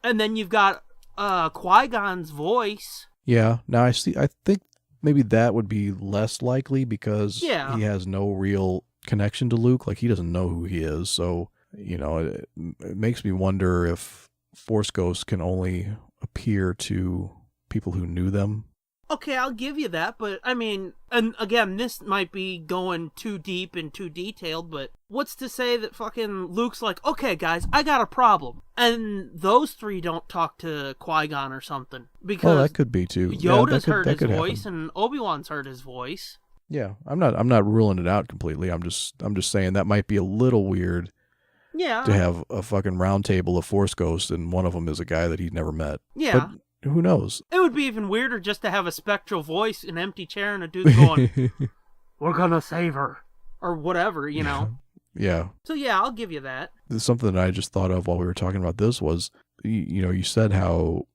And then you've got Qui-Gon's voice. Yeah. Now I think maybe that would be less likely because he has no real connection to Luke. Like, he doesn't know who he is. So, you know, it makes me wonder if Force Ghosts can only appear to people who knew them. Okay, I'll give you that, but I mean, and again, this might be going too deep and too detailed, but what's to say that fucking Luke's like, okay, guys, I got a problem. And those three don't talk to Qui-Gon or something. Because that could be too. Yoda's heard his voice and Obi-Wan's heard his voice. Yeah, I'm not ruling it out completely. I'm just saying that might be a little weird. Yeah. To have a fucking round table of Force Ghosts and one of them is a guy that he'd never met. Yeah. But who knows? It would be even weirder just to have a spectral voice, an empty chair, and a dude going, we're gonna save her. Or whatever, you know? Yeah. So yeah, I'll give you that. Something that I just thought of while we were talking about this was, you said how,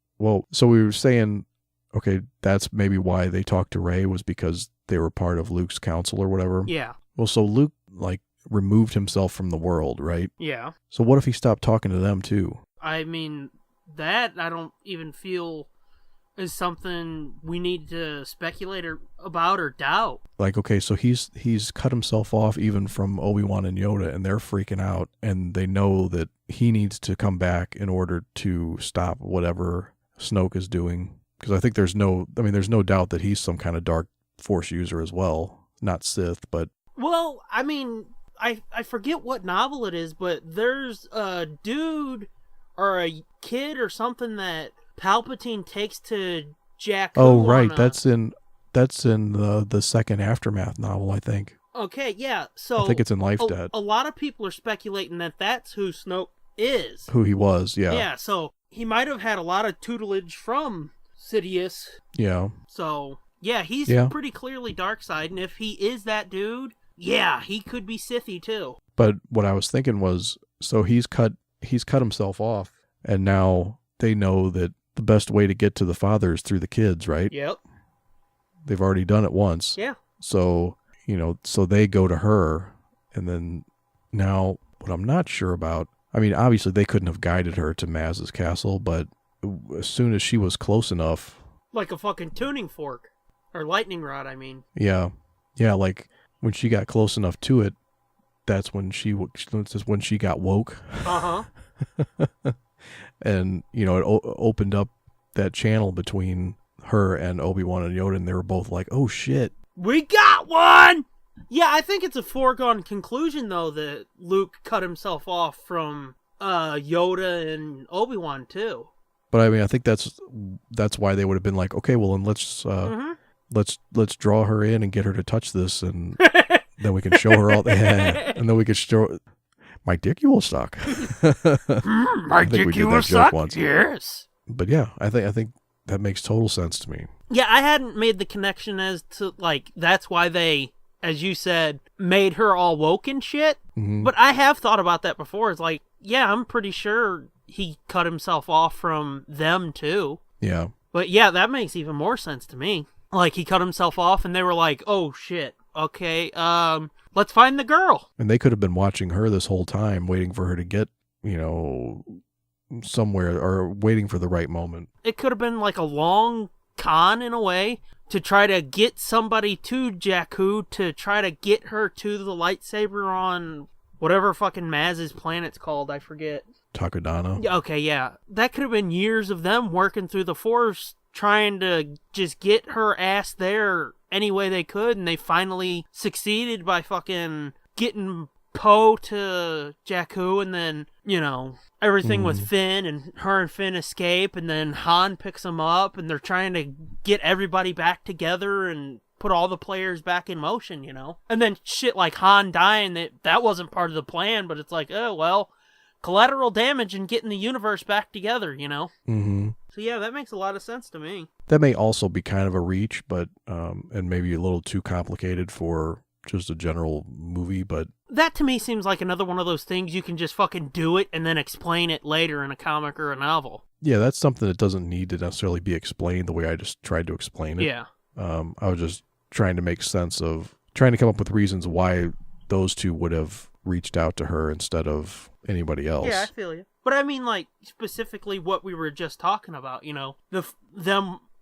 so we were saying, okay, that's maybe why they talked to Rey was because they were part of Luke's council or whatever. Yeah. Well, so Luke, removed himself from the world, right? Yeah. So what if he stopped talking to them too? I mean, that I don't even feel is something we need to speculate about or doubt. Like, okay, so he's cut himself off even from Obi-Wan and Yoda, and they're freaking out, and they know that he needs to come back in order to stop whatever Snoke is doing. Because I think there's no doubt that he's some kind of dark Force user as well. Not Sith, but... Well, I mean... I forget what novel it is, but there's a dude or a kid or something that Palpatine takes to Jakku. Oh, right. That's in the second Aftermath novel, I think. Okay, yeah. So I think it's in Life Debt. A lot of people are speculating that that's who Snoke is. Who he was, yeah. Yeah, so he might have had a lot of tutelage from Sidious. Yeah. So, yeah, he's pretty clearly dark side, and if he is that dude... Yeah, he could be Sithy too. But what I was thinking was, so he's cut himself off, and now they know that the best way to get to the father is through the kids, right? Yep. They've already done it once. Yeah. So, so they go to her, and then now what I'm not sure about, I mean, obviously they couldn't have guided her to Maz's castle, but as soon as she was close enough... Like a fucking tuning fork. Or lightning rod, I mean. Yeah. Yeah, like... When she got close enough to it, that's when she got woke. Uh-huh. And, it opened up that channel between her and Obi-Wan and Yoda, and they were both like, oh, shit. We got one! Yeah, I think it's a foregone conclusion, though, that Luke cut himself off from Yoda and Obi-Wan, too. But, I mean, I think that's why they would have been like, okay, well, then let's draw her in and get her to touch this, and then we can show her all that, and then we can show my dick you will suck. My dick you will suck. Once. Yes. But yeah, I think that makes total sense to me. Yeah, I hadn't made the connection as to that's why they, as you said, made her all woke and shit. Mm-hmm. But I have thought about that before. It's like, yeah, I'm pretty sure he cut himself off from them too. Yeah. But yeah, that makes even more sense to me. Like, he cut himself off, and they were like, oh, shit, okay, let's find the girl. And they could have been watching her this whole time, waiting for her to get, somewhere, or waiting for the right moment. It could have been like a long con, in a way, to try to get somebody to Jakku, to try to get her to the lightsaber on whatever fucking Maz's planet's called, I forget. Takodana. Okay, yeah. That could have been years of them working through the Force, trying to just get her ass there any way they could, and they finally succeeded by fucking getting Poe to Jakku, and then, everything with Finn, and her and Finn escape, and then Han picks them up, and they're trying to get everybody back together and put all the players back in motion, you know? And then shit like Han dying, that wasn't part of the plan, but it's like, oh, well, collateral damage and getting the universe back together, you know? Mm-hmm. So yeah, that makes a lot of sense to me. That may also be kind of a reach, but and maybe a little too complicated for just a general movie, but... That to me seems like another one of those things you can just fucking do it and then explain it later in a comic or a novel. Yeah, that's something that doesn't need to necessarily be explained the way I just tried to explain it. Yeah. I was just trying to make sense of... Trying to come up with reasons why those two would have reached out to her instead of anybody else. Yeah, I feel you. But I mean, like, specifically what we were just talking about, you know,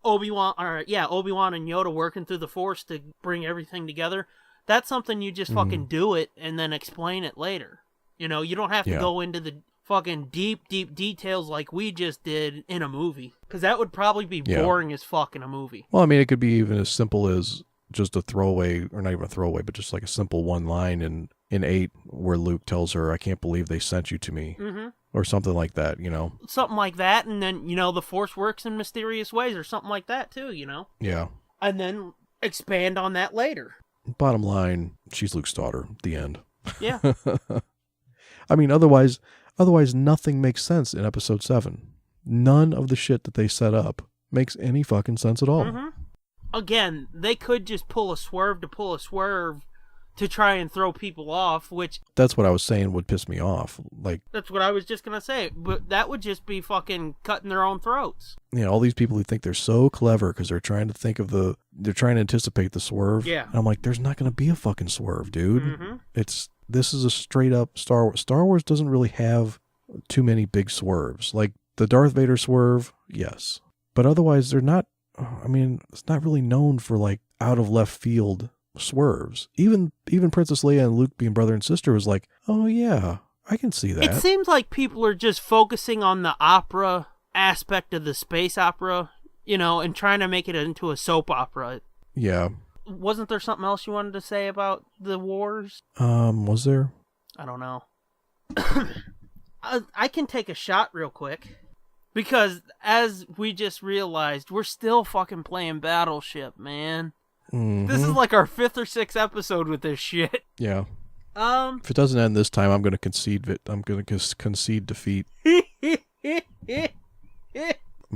Obi-Wan and Yoda working through the Force to bring everything together. That's something you just fucking do it and then explain it later. You know, you don't have to go into the fucking deep details like we just did in a movie. Because that would probably be boring as fuck in a movie. Well, I mean, it could be even as simple as just a throwaway, or not even a throwaway, but just like a simple one line in 8 where Luke tells her, I can't believe they sent you to me. Mm-hmm. Or something like that, you know? Something like that, and then, you know, the Force works in mysterious ways or something like that too, you know? Yeah. And then expand on that later. Bottom line, she's Luke's daughter. The end. Yeah. I mean, otherwise nothing makes sense in episode 7. None of the shit that they set up makes any fucking sense at all. Mm-hmm. Again, they could just pull a swerve to try and throw people off, which... That's what I was saying would piss me off. Like, that's what I was just going to say, but that would just be fucking cutting their own throats. You know, all these people who think they're so clever because they're trying to think of they're trying to anticipate the swerve. Yeah. And I'm like, there's not going to be a fucking swerve, dude. Mm-hmm. This is a straight up Star Wars. Star Wars doesn't really have too many big swerves. Like the Darth Vader swerve, yes. But otherwise, they're not, I mean, it's not really known for like out of left field swerves. Even Princess Leia and Luke being brother and sister was like, oh yeah, I can see that. It seems like people are just focusing on the opera aspect of the space opera, you know, and trying to make it into a soap opera. Yeah. Wasn't there something else you wanted to say about the wars? Was there? I don't know. I can take a shot real quick. Because as we just realized, we're still fucking playing Battleship, man. Mm-hmm. This is like our 5th or 6th episode with this shit. Yeah. If it doesn't end this time, I'm going to concede defeat. I'm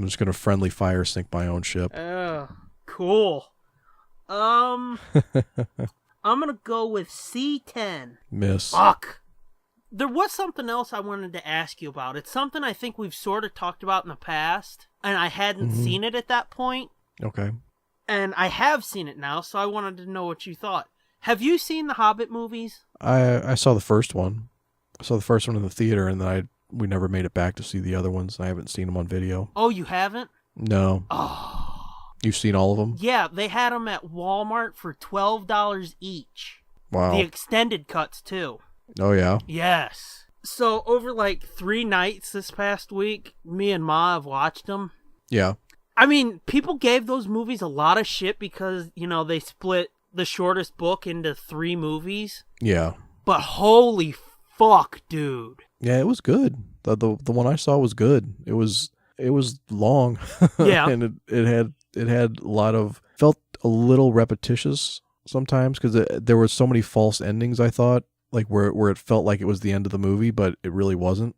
just going to friendly fire sink my own ship. Oh, cool. I'm going to go with C10. Miss. Fuck. There was something else I wanted to ask you about. It's something I think we've sort of talked about in the past, and I hadn't seen it at that point. Okay. And I have seen it now, so I wanted to know what you thought. Have you seen the Hobbit movies? I saw the first one. I saw the first one in the theater, and then we never made it back to see the other ones. I haven't seen them on video. Oh, you haven't? No. Oh. You've seen all of them? Yeah, they had them at Walmart for $12 each. Wow. The extended cuts, too. Oh, yeah? Yes. So, over like 3 nights this past week, me and Ma have watched them. Yeah. I mean, people gave those movies a lot of shit because, you know, they split the shortest book into 3 movies. Yeah. But holy fuck, dude. Yeah, it was good. The one I saw was good. It was long. Yeah. And it had a lot of, felt a little repetitious sometimes because there were so many false endings, I thought, like where it felt like it was the end of the movie, but it really wasn't.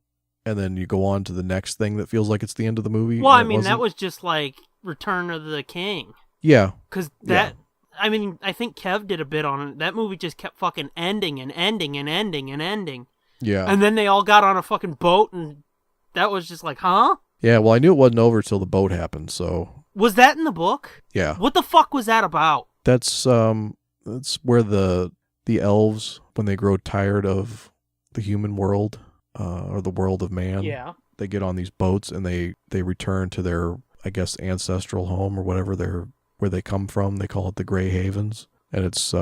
And then you go on to the next thing that feels like it's the end of the movie. Well, I mean, that was just like Return of the King. Yeah. Because that, I mean, I think Kev did a bit on it. That movie just kept fucking ending and ending and ending and ending. Yeah. And then they all got on a fucking boat and that was just like, huh? Yeah, well, I knew it wasn't over till the boat happened, so. Was that in the book? Yeah. What the fuck was that about? That's where the elves, when they grow tired of the human world, or the world of man, they get on these boats and they return to their, I guess, ancestral home or whatever where they come from. They call it the Grey Havens, and it's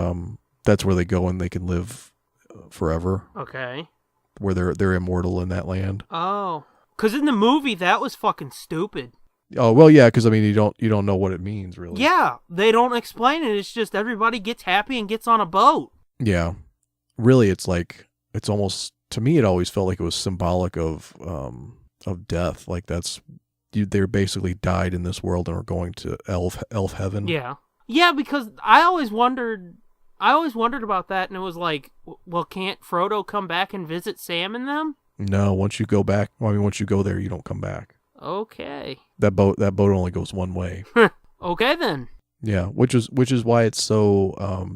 that's where they go and they can live forever. Okay. Where they're immortal in that land. Oh, because in the movie that was fucking stupid. Oh well, yeah, because I mean you don't know what it means really. Yeah, they don't explain it. It's just everybody gets happy and gets on a boat. Yeah, really, it's almost, to me, it always felt like it was symbolic of death. Like they basically died in this world and are going to elf heaven. Yeah. Yeah, because I always wondered about that, and it was like, well, can't Frodo come back and visit Sam and them? No, once you go back, once you go there, you don't come back. Okay. That boat only goes one way. Okay then. Yeah, which is why it's so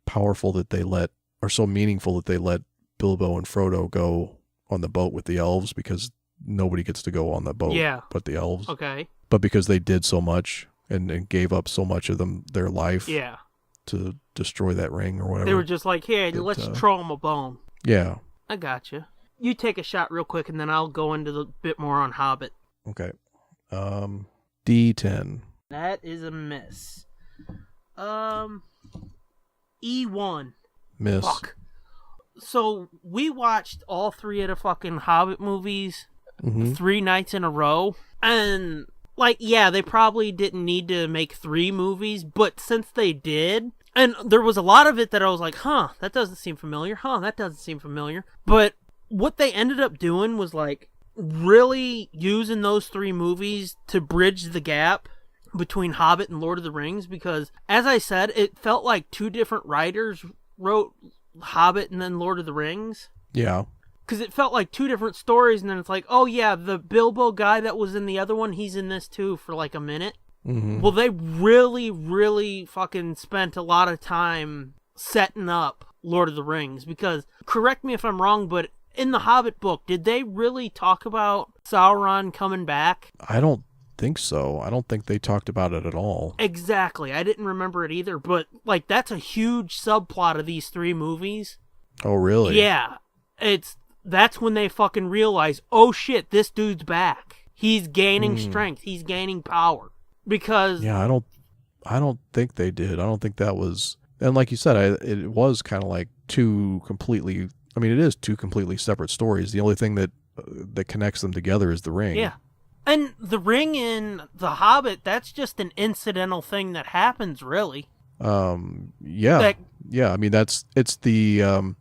powerful that they let, or so meaningful that they let Bilbo and Frodo go on the boat with the elves, because nobody gets to go on the boat but the elves. Okay. But because they did so much and gave up so much of their life to destroy that ring or whatever. They were just like, here, let's throw them a bone. Yeah. I gotcha. You take a shot real quick, and then I'll go into the bit more on Hobbit. Okay. D10. That is a miss. E1. Miss. Fuck. So we watched all 3 of the fucking Hobbit movies 3 nights in a row. And, like, yeah, they probably didn't need to make 3 movies, but since they did, and there was a lot of it that I was like, huh, that doesn't seem familiar. Huh, that doesn't seem familiar. But what they ended up doing was, like, really using those 3 movies to bridge the gap between Hobbit and Lord of the Rings, because, as I said, it felt like 2 different writers wrote Hobbit and then Lord of the Rings. Yeah. Because it felt like 2 different stories, and then it's like, oh yeah, the Bilbo guy that was in the other one, he's in this too for like a minute. Mm-hmm. Well, they really, really fucking spent a lot of time setting up Lord of the Rings, because, correct me if I'm wrong, but in the Hobbit book, did they really talk about Sauron coming back? I don't think so. I don't think they talked about it at all. Exactly. I didn't remember it either, but, like, that's a huge subplot of these 3 movies. Oh, really? Yeah. That's when they fucking realize, oh shit, this dude's back. He's gaining strength. He's gaining power. Because... Yeah, I don't think they did. I don't think that was... And like you said, it was kind of like 2 completely... I mean, it is 2 completely separate stories. The only thing that connects them together is the ring. Yeah. And the ring in The Hobbit, that's just an incidental thing that happens, really. Yeah. Yeah, I mean, it's incidental,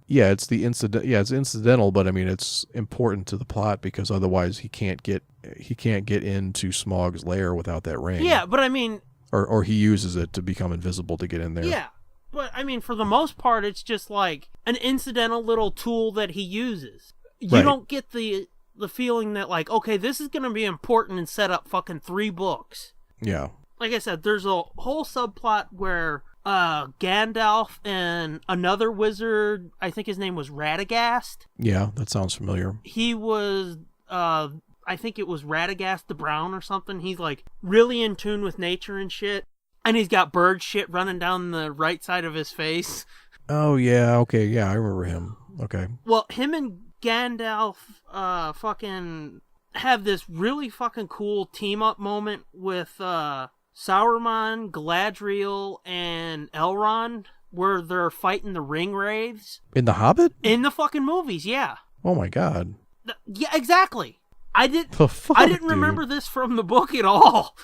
but I mean, it's important to the plot, because otherwise he can't get into Smaug's lair without that ring. Yeah, but I mean... Or he uses it to become invisible to get in there. Yeah, but I mean, for the most part, it's just like an incidental little tool that he uses. You don't get the feeling that, like, okay, this is going to be important and set up fucking 3 books. Yeah. Like I said, there's a whole subplot where Gandalf and another wizard, I think his name was Radagast. Yeah, that sounds familiar. He was, I think it was Radagast the Brown or something. He's, like, really in tune with nature and shit. And he's got bird shit running down the right side of his face. Oh, yeah, okay, yeah, I remember him. Okay. Well, him and Gandalf fucking have this really fucking cool team-up moment with Sauron, Galadriel, and Elrond, where they're fighting the ring wraiths. In The Hobbit? In the fucking movies, yeah. Oh my god. Yeah, exactly. I didn't remember this from the book at all.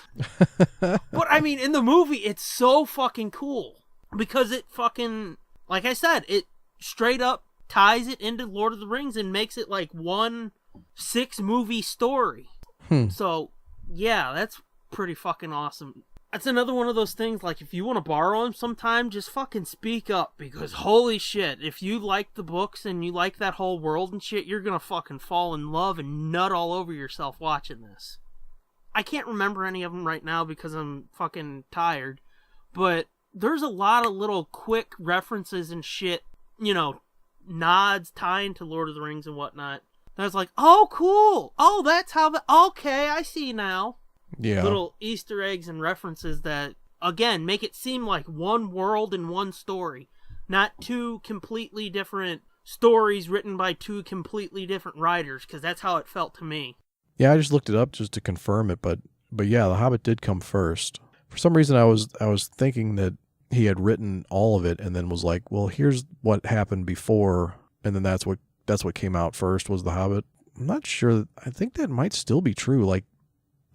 But I mean, in the movie, it's so fucking cool. Because it fucking, like I said, it straight up ties it into Lord of the Rings and makes it like one 6-movie story. So, yeah, that's pretty fucking awesome. That's another one of those things, like, if you want to borrow them sometime, just fucking speak up, because holy shit, if you like the books and you like that whole world and shit, you're gonna fucking fall in love and nut all over yourself watching this. I can't remember any of them right now because I'm fucking tired, but there's a lot of little quick references and shit, you know, nods tying to Lord of the Rings and whatnot. And I was like, oh, cool! Oh, that's how okay, I see now. Yeah. Little Easter eggs and references that, again, make it seem like one world and one story. Not 2 completely different stories written by 2 completely different writers, because that's how it felt to me. Yeah, I just looked it up just to confirm it, but yeah, The Hobbit did come first. For some reason, I was thinking that he had written all of it and then was like, well, here's what happened before, and then that's what came out first was The Hobbit. I'm not sure. I think that might still be true. Like,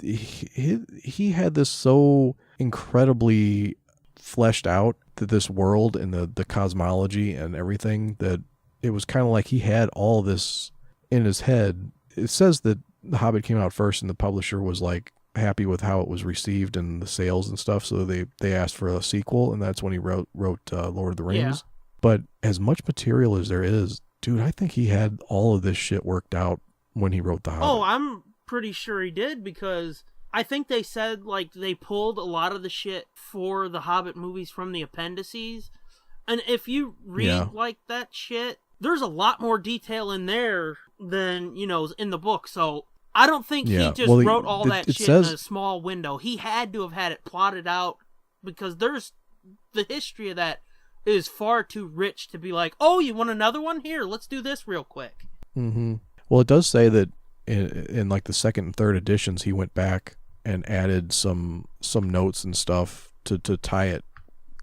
he had this so incredibly fleshed out, that this world and the cosmology and everything, that it was kind of like he had all this in his head. It says that The Hobbit came out first and the publisher was like, happy with how it was received and the sales and stuff, so they asked for a sequel, and that's when he wrote Lord of the Rings. Yeah. But as much material as there is, dude, I think he had all of this shit worked out when he wrote The Hobbit. Oh, I'm pretty sure he did, because I think they said, like, they pulled a lot of the shit for the Hobbit movies from the appendices. And if you read, like, that shit, there's a lot more detail in there than, in the book. So I don't think he just wrote all that shit in a small window. He had to have had it plotted out, because the history of that is far too rich to be like, oh, you want another one? Here, let's do this real quick. Mm-hmm. Well, it does say that in like the second and third editions, he went back and added some notes and stuff to tie it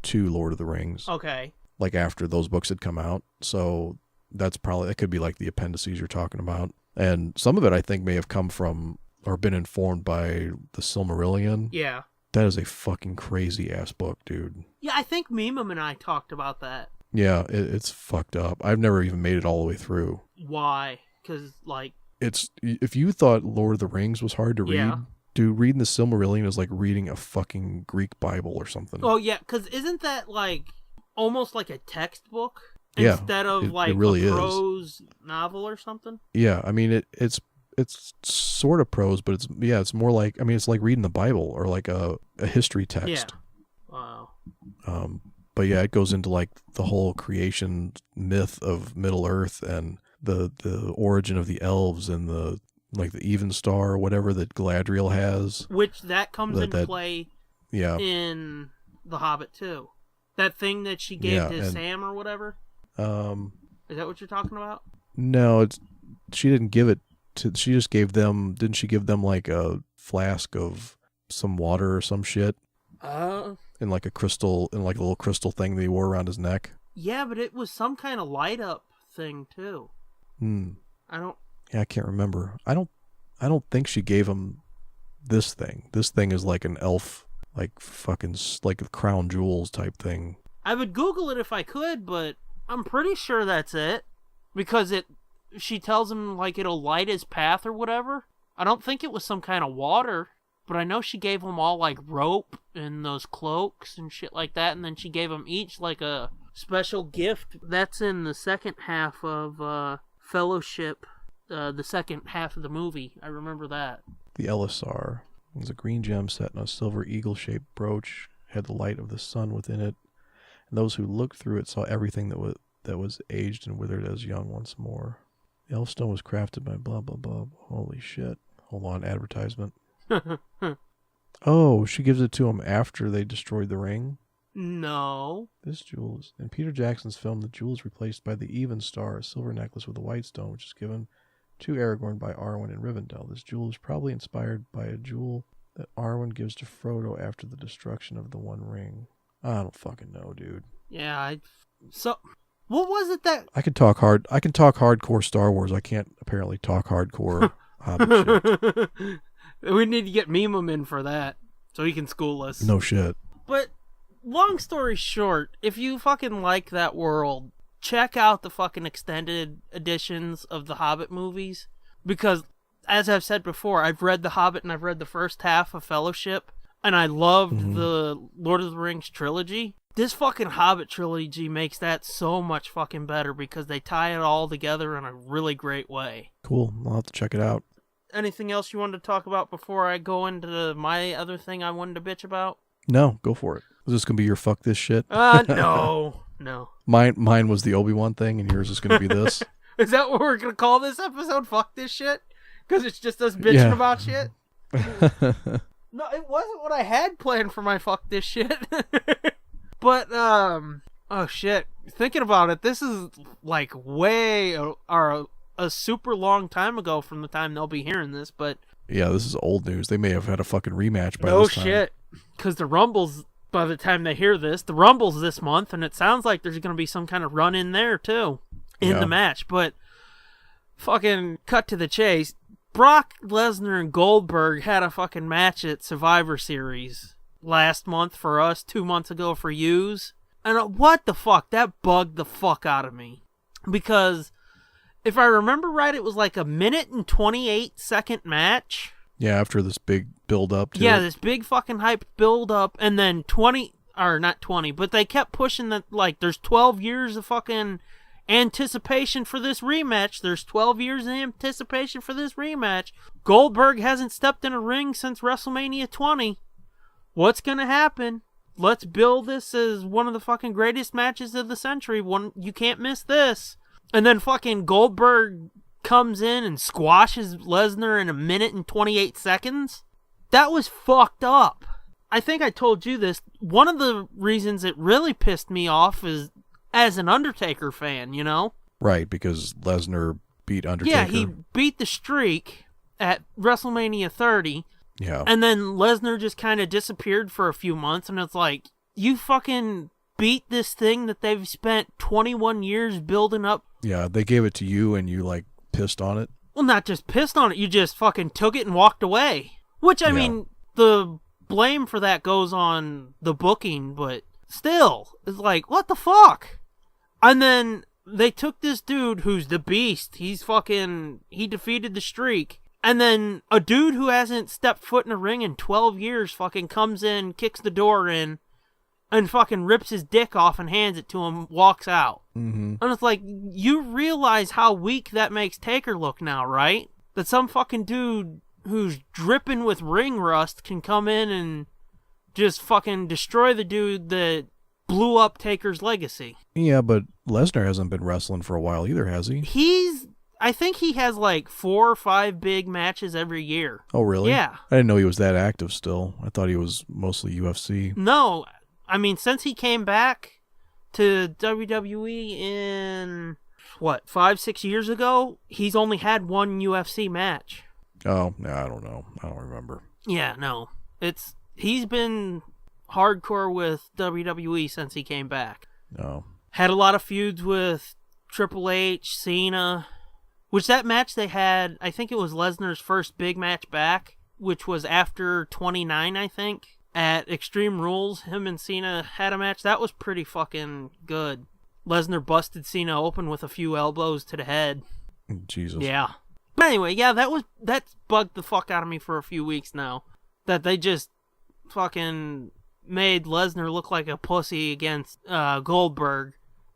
to Lord of the Rings. Okay. Like after those books had come out. So that could be like the appendices you're talking about. And some of it I think may have come from or been informed by the Silmarillion. Yeah. That is a fucking crazy ass book, dude. Yeah, I think Mimum and I talked about that. Yeah, it's fucked up. I've never even made it all the way through. Why? Because, like... if you thought Lord of the Rings was hard to read, dude, reading the Silmarillion is like reading a fucking Greek Bible or something. Oh, yeah, because isn't that, like, almost like a textbook? Instead of, like, it really a prose novel or something? Yeah, I mean, it's sort of prose, but it's more like, I mean, it's like reading the Bible or like a history text. Yeah. Wow. But yeah, it goes into like the whole creation myth of Middle Earth and the origin of the elves and the Even Star or whatever that Galadriel has. Which that comes into play in The Hobbit too. That thing that she gave to Sam or whatever. Is that what you're talking about? No, she didn't give it to. She just gave them. Didn't she give them like a flask of some water or some shit? In like a crystal, in like a little crystal thing that he wore around his neck. Yeah, but it was some kind of light up thing too. Yeah, I can't remember. I don't think she gave him this thing. This thing is like an elf, like fucking like a crown jewels type thing. I would Google it if I could, but I'm pretty sure that's it. Because she tells him like it'll light his path or whatever. I don't think it was some kind of water, but I know she gave them all like rope and those cloaks and shit like that, and then she gave them each like a special gift. That's in the second half of Fellowship, the second half of the movie. I remember that. The Elisar was a green gem set in a silver eagle-shaped brooch, had the light of the sun within it, and those who looked through it saw everything that was aged and withered as young once more. The Elfstone was crafted by blah blah blah. Holy shit. Hold on, advertisement. Oh, she gives it to him after they destroyed the ring? No. This jewel is... In Peter Jackson's film, the jewel is replaced by the Even Star, a silver necklace with a white stone, which is given to Aragorn by Arwen in Rivendell. This jewel is probably inspired by a jewel that Arwen gives to Frodo after the destruction of the One Ring. I don't fucking know, dude. Yeah, So... What was it that... I can talk hardcore Star Wars. I can't apparently talk hardcore Hobbit shit. We need to get Mimum in for that, so he can school us. No shit. But, long story short, if you fucking like that world, check out the fucking extended editions of the Hobbit movies. Because, as I've said before, I've read The Hobbit and I've read the first half of Fellowship, and I loved the Lord of the Rings trilogy. This fucking Hobbit trilogy makes that so much fucking better because they tie it all together in a really great way. Cool. I'll have to check it out. Anything else you wanted to talk about before I go into my other thing I wanted to bitch about? No, go for it. Is this going to be your fuck this shit? No. Mine was the Obi-Wan thing, and yours is going to be this? Is that what we're going to call this episode? Fuck this shit? Because it's just us bitching about shit? No, it wasn't what I had planned for my fuck this shit. But, oh shit, thinking about it, this is like way a super long time ago from the time they'll be hearing this, but... Yeah, this is old news. They may have had a fucking rematch by this time. No shit, because the Rumble's, by the time they hear this, the Rumble's this month, and it sounds like there's going to be some kind of run in there, too, in the match, but fucking cut to the chase. Brock Lesnar and Goldberg had a fucking match at Survivor Series last month for us, 2 months ago for yous. And what the fuck? That bugged the fuck out of me. Because if I remember right, it was like a 1:28 match. Yeah, after this big build up to Yeah, it. this big fucking hype build up, and then 20, or not 20, but they kept pushing that, like, there's 12 years of fucking anticipation for this rematch. There's 12 years of anticipation for this rematch. Goldberg hasn't stepped in a ring since WrestleMania 20. What's gonna happen? Let's build this as one of the fucking greatest matches of the century. You can't miss this. And then fucking Goldberg comes in and squashes Lesnar in 1 minute and 28 seconds. That was fucked up. I think I told you this. One of the reasons it really pissed me off is as an Undertaker fan, you know? Right, because Lesnar beat Undertaker. Yeah, he beat the streak at WrestleMania 30. Yeah. And then Lesnar just kind of disappeared for a few months, and it's like, you fucking beat this thing that they've spent 21 years building up. Yeah, they gave it to you and you, like, pissed on it. Well, not just pissed on it, you just fucking took it and walked away. Which, I mean, the blame for that goes on the booking, but still, it's like, what the fuck? And then they took this dude who's the beast. He defeated the streak. And then a dude who hasn't stepped foot in a ring in 12 years fucking comes in, kicks the door in, and fucking rips his dick off and hands it to him, walks out. Mm-hmm. And it's like, you realize how weak that makes Taker look now, right? That some fucking dude who's dripping with ring rust can come in and just fucking destroy the dude that blew up Taker's legacy. Yeah, but Lesnar hasn't been wrestling for a while either, has he? I think he has like 4 or 5 big matches every year. Oh, really? Yeah. I didn't know he was that active still. I thought he was mostly UFC. No, I mean, since he came back to WWE in, 5-6 years ago, he's only had 1 UFC match. Oh, no, I don't know. I don't remember. Yeah, no. He's been hardcore with WWE since he came back. No. Had a lot of feuds with Triple H, Cena, which that match they had, I think it was Lesnar's first big match back, which was after 29, I think. At Extreme Rules, him and Cena had a match. That was pretty fucking good. Lesnar busted Cena open with a few elbows to the head. Jesus. Yeah. But anyway, yeah, that's bugged the fuck out of me for a few weeks now. That they just fucking made Lesnar look like a pussy against Goldberg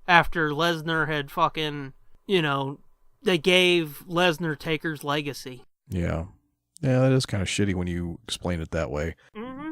after Lesnar had fucking, they gave Lesnar Taker's legacy. Yeah. Yeah, that is kind of shitty when you explain it that way. Mm-hmm.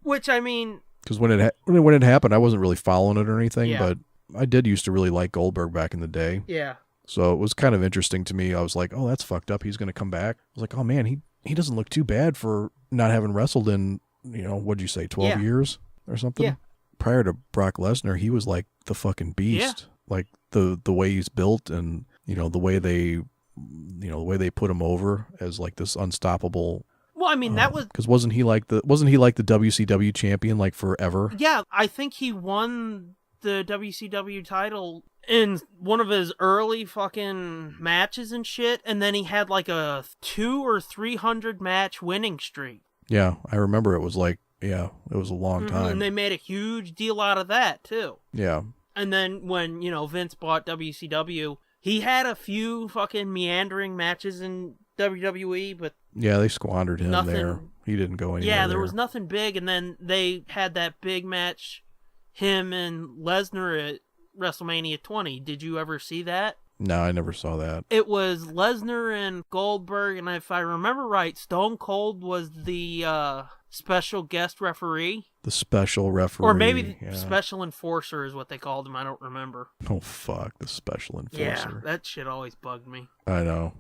Which, I mean... Because when it happened, I wasn't really following it or anything, yeah. but I did used to really like Goldberg back in the day. Yeah. So it was kind of interesting to me. I was like, oh, that's fucked up. He's going to come back. I was like, oh, man, he doesn't look too bad for not having wrestled in, what'd you say, 12 years or something? Yeah. Prior to Brock Lesnar, he was like the fucking beast. Yeah. Like the way he's built and, the way they put him over as like this unstoppable... Well, I mean, that was... Because wasn't he like the WCW champion like forever? Yeah, I think he won the WCW title in one of his early fucking matches and shit, and then he had like a 200 or 300 match winning streak. Yeah, I remember it was like, it was a long time. And they made a huge deal out of that, too. Yeah. And then when, Vince bought WCW, he had a few fucking meandering matches in WWE, but... Yeah, they squandered him there. He didn't go anywhere. Yeah, there was nothing big, and then they had that big match, him and Lesnar at WrestleMania 20. Did you ever see that? No, I never saw that. It was Lesnar and Goldberg, and if I remember right, Stone Cold was the special guest referee. The special referee. Or maybe special enforcer is what they called him. I don't remember. Oh, fuck. The special enforcer. Yeah, that shit always bugged me. I know.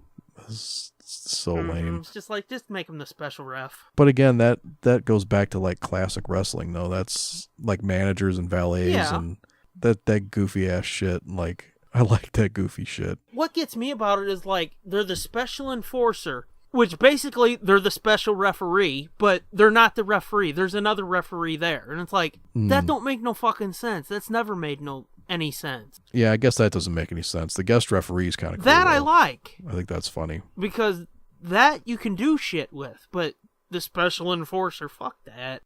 It's so lame. It's just make him the special ref. But again, that goes back to like classic wrestling, though. That's like managers and valets and that goofy ass shit. Like, I like that goofy shit. What gets me about it is like they're the special enforcer, which basically they're the special referee, but they're not the referee. There's another referee there, and it's like that don't make no fucking sense. That's never made any sense. Yeah, I guess that doesn't make any sense. The guest referee is kind of cool. That I like. I think that's funny. Because that you can do shit with, but the special enforcer, fuck that.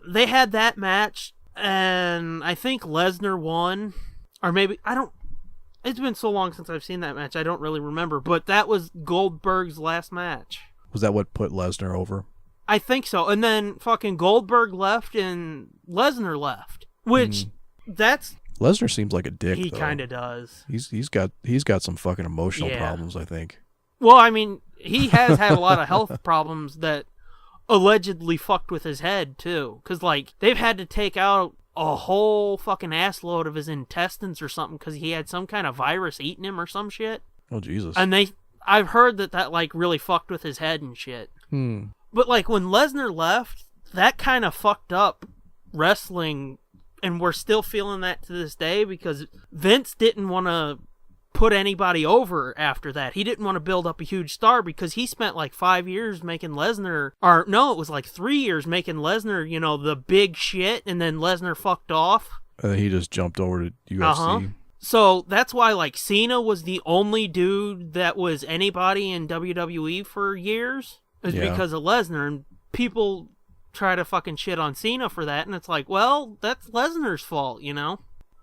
They had that match, and I think Lesnar won. Or maybe, it's been so long since I've seen that match, I don't really remember. But that was Goldberg's last match. Was that what put Lesnar over? I think so. And then fucking Goldberg left and Lesnar left, which that's... Lesnar seems like a dick. He kind of does. He's got some fucking emotional problems, I think. Well, I mean, he has had a lot of health problems that allegedly fucked with his head, too. Because, like, they've had to take out a whole fucking assload of his intestines or something because he had some kind of virus eating him or some shit. Oh, Jesus. And I've heard that, like, really fucked with his head and shit. But, like, when Lesnar left, that kind of fucked up wrestling, and we're still feeling that to this day because Vince didn't want to put anybody over after that. He didn't want to build up a huge star because he spent like 5 years making Lesnar, or no, it was like 3 years making Lesnar, you know, the big shit, and then Lesnar fucked off. He just jumped over to UFC. So that's why, like, Cena was the only dude that was anybody in WWE for years, is because of Lesnar, and people try to fucking shit on Cena for that, and it's like, well, that's Lesnar's fault, you know?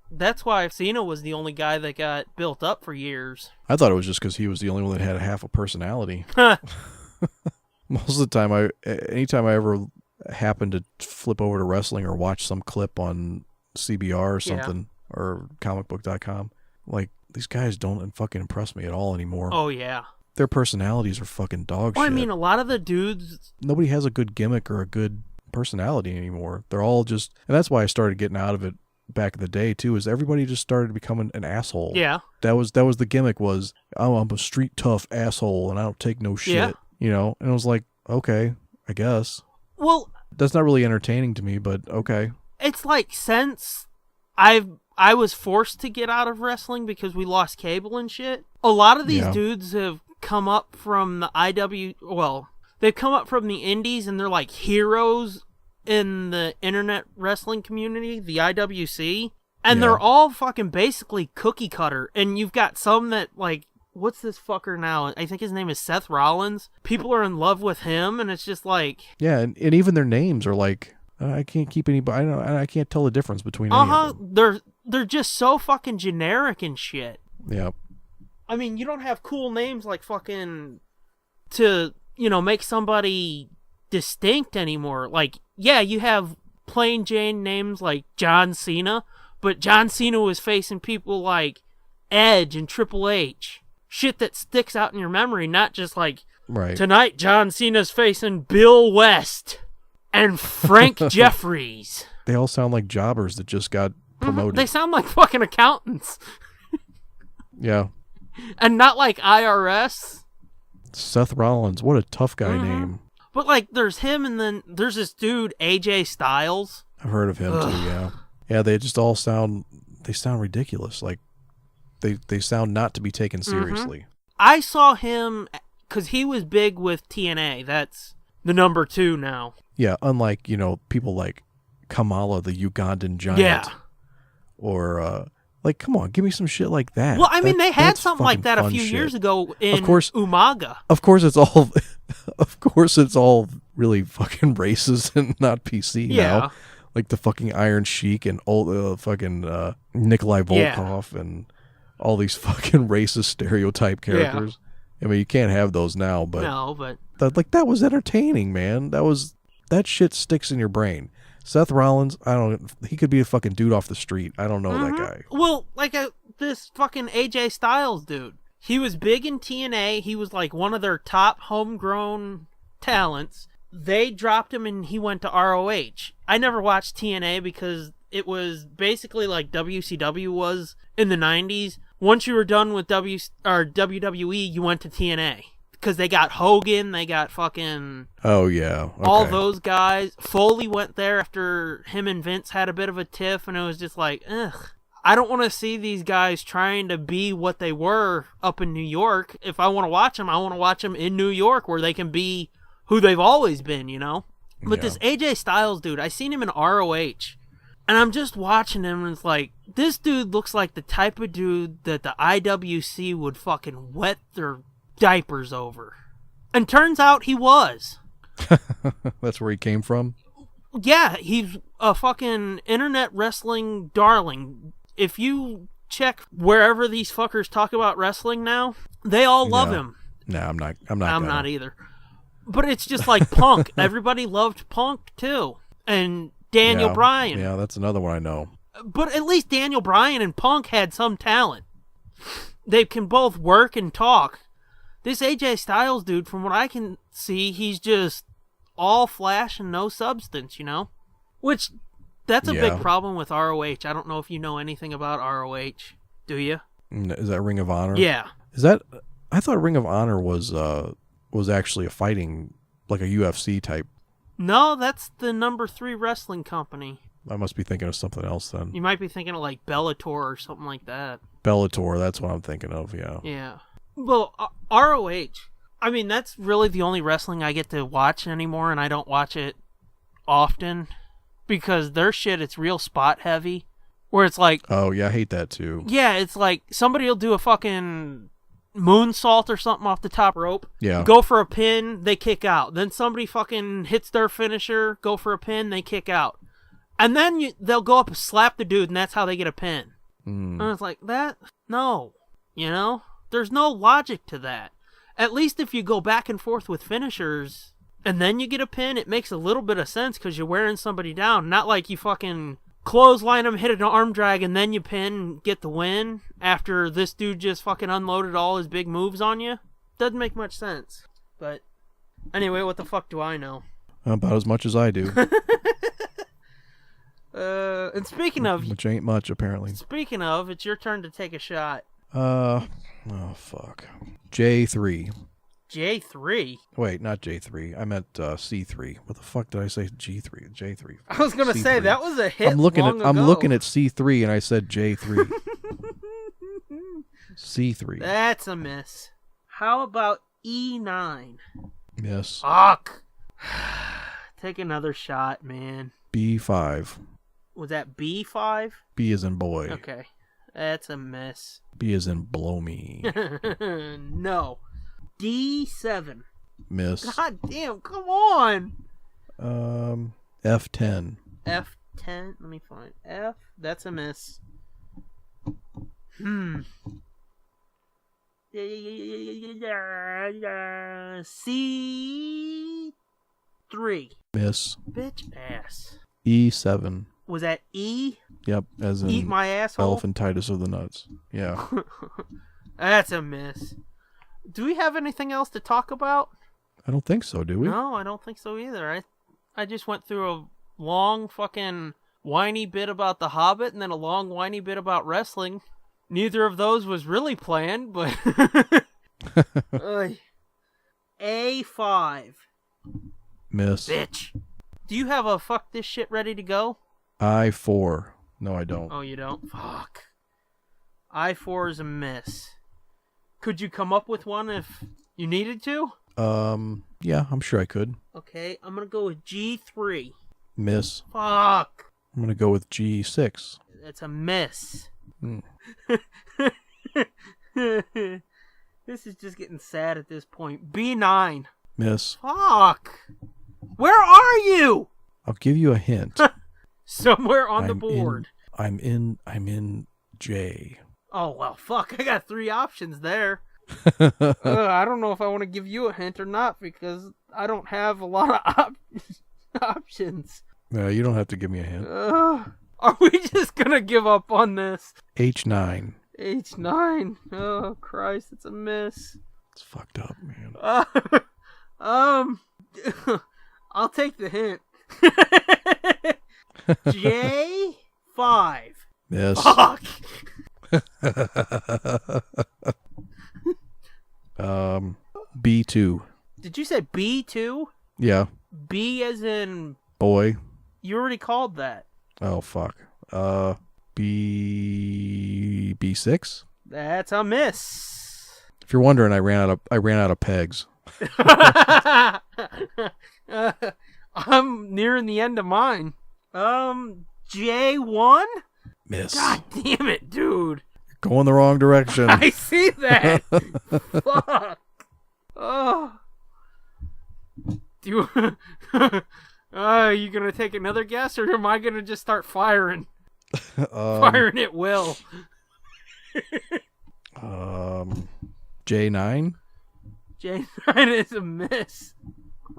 That's why Cena was the only guy that got built up for years. I thought it was just because he was the only one that had half a personality. Most of the time, anytime I ever happened to flip over to wrestling or watch some clip on CBR or something, or comicbook.com, like, these guys don't fucking impress me at all anymore. Oh, yeah. Their personalities are fucking dog shit. Well, I mean, a lot of the dudes... Nobody has a good gimmick or a good personality anymore. They're all just... And that's why I started getting out of it back in the day, too, is everybody just started becoming an asshole. Yeah. That was the gimmick was, oh, I'm a street tough asshole and I don't take no shit. You know? And I was like, okay, I guess. Well... That's not really entertaining to me, but okay. It's like, since I was forced to get out of wrestling because we lost cable and shit, a lot of these dudes have come up from the they've come up from the indies and they're like heroes in the internet wrestling community, the IWC, and they're all fucking basically cookie cutter. And you've got some that, like, what's this fucker now? I think his name is Seth Rollins. People are in love with him, and it's just like... Yeah, and even their names are like, I can't keep anybody... I can't tell the difference between any of them. They're just so fucking generic and shit. Yeah. I mean, you don't have cool names like fucking... to, you know, make somebody distinct anymore. Like, yeah, you have plain Jane names like John Cena, but John Cena was facing people like Edge and Triple H. Shit that sticks out in your memory, not just like, tonight John Cena's facing Bill West and Frank Jeffries. They all sound like jobbers that just got promoted. They sound like fucking accountants. Yeah. And not like IRS. Seth Rollins, what a tough guy name. But like, there's him, and then there's this dude, AJ Styles. I've heard of him too, yeah. Yeah, they just all sound ridiculous. Like, they sound not to be taken seriously. I saw him, because he was big with TNA. That's the number 2 now. Yeah, unlike, you know, people like Kamala, the Ugandan giant. Yeah. Or, like, come on, give me some shit like that. Well, I mean, they had something like that a few years ago in Umaga. Of course it's all really fucking racist and not PC now. Like the fucking Iron Sheik and all fucking Nikolai Volkov and all these fucking racist stereotype characters. I mean, you can't have those now, but... No, but... that was entertaining, man. That shit sticks in your brain. Seth Rollins, he could be a fucking dude off the street. I don't know that guy. Well, like this fucking AJ Styles dude. He was big in TNA. He was like one of their top homegrown talents. They dropped him and he went to ROH. I never watched TNA because it was basically like WCW was in the 90s. Once you were done with WWE, you went to TNA. Because they got Hogan, they got fucking... Oh, yeah. Okay. All those guys. Foley went there after him and Vince had a bit of a tiff, and it was just like, ugh. I don't want to see these guys trying to be what they were up in New York. If I want to watch them, I want to watch them in New York where they can be who they've always been, you know? But this AJ Styles dude, I seen him in ROH, and I'm just watching him, and it's like, this dude looks like the type of dude that the IWC would fucking wet their diapers over. And turns out he was. That's where he came from? Yeah, he's a fucking internet wrestling darling. If you check wherever these fuckers talk about wrestling now, they all love him. No, I'm not not either. But it's just like Punk. Everybody loved Punk, too. And Daniel Bryan. Yeah, that's another one I know. But at least Daniel Bryan and Punk had some talent. They can both work and talk. This AJ Styles dude, from what I can see, he's just all flash and no substance, you know? Which, that's a big problem with ROH. I don't know if you know anything about ROH. Do you? Is that Ring of Honor? Yeah. Is that... I thought Ring of Honor was actually a fighting, like a UFC type. No, that's the number 3 wrestling company. I must be thinking of something else then. You might be thinking of like Bellator or something like that. Bellator, that's what I'm thinking of, yeah. Yeah. Well, ROH, I mean, that's really the only wrestling I get to watch anymore, and I don't watch it often because their shit, it's real spot heavy, where it's like... Oh, yeah, I hate that too. Yeah, it's like somebody will do a fucking moonsault or something off the top rope. Yeah. Go for a pin, they kick out. Then somebody fucking hits their finisher, go for a pin, they kick out. And then they'll go up and slap the dude, and that's how they get a pin. And it's like, that? No. You know? There's no logic to that. At least if you go back and forth with finishers, and then you get a pin, it makes a little bit of sense, because you're wearing somebody down. Not like you fucking clothesline them, hit an arm drag, and then you pin and get the win after this dude just fucking unloaded all his big moves on you. Doesn't make much sense. But anyway, what the fuck do I know? About as much as I do. And speaking of... Which ain't much, apparently. Speaking of, it's your turn to take a shot. Oh, fuck. J3. J3? Wait, not J3. I meant C3. What the fuck did I say? G3. J3. I was going to say, that was a hit I'm looking long at ago. I'm looking at C3, and I said J3. C3. That's a miss. How about E9? Miss. Fuck. Take another shot, man. B5. Was that B5? B as in boy. Okay. That's a miss. B as in blow me. No. D7. Miss. God damn, come on. F10. F10. Let me find F. That's a miss. C3. Miss. Bitch ass. E7. Was that E? Yep, as in Eat my asshole? elephantitis of the nuts. Yeah. That's a miss. Do we have anything else to talk about? I don't think so, do we? No, I don't think so either. I just went through a long fucking whiny bit about The Hobbit and then a long whiny bit about wrestling. Neither of those was really planned, but... A5. Miss. Bitch. Do you have a fuck this shit ready to go? I4. No, I don't. Oh, you don't? Fuck. I4 is a miss. Could you come up with one if you needed to? Yeah, I'm sure I could. Okay, I'm gonna go with G3. Miss. Fuck. I'm gonna go with G6. That's a miss. This is just getting sad at this point. B9. Miss. Fuck. Where are you? I'll give you a hint. Somewhere on the board. I'm in J. Oh, well, fuck. I got 3 options there. I don't know if I want to give you a hint or not because I don't have a lot of options. No, you don't have to give me a hint. Are we just going to give up on this? H9. H9. Oh, Christ. It's a miss. It's fucked up, man. I'll take the hint. J5. Miss. Fuck. B2. Did you say B2? Yeah. B as in boy. You already called that. Oh fuck. B6. That's a miss. If you're wondering, I ran out of pegs. I'm nearing the end of mine. J1? Miss. God damn it, dude. Going the wrong direction. I see that. Fuck. Oh. Do you you gonna take another guess, or am I gonna just start firing? Firing at will. J9. J9 is a miss.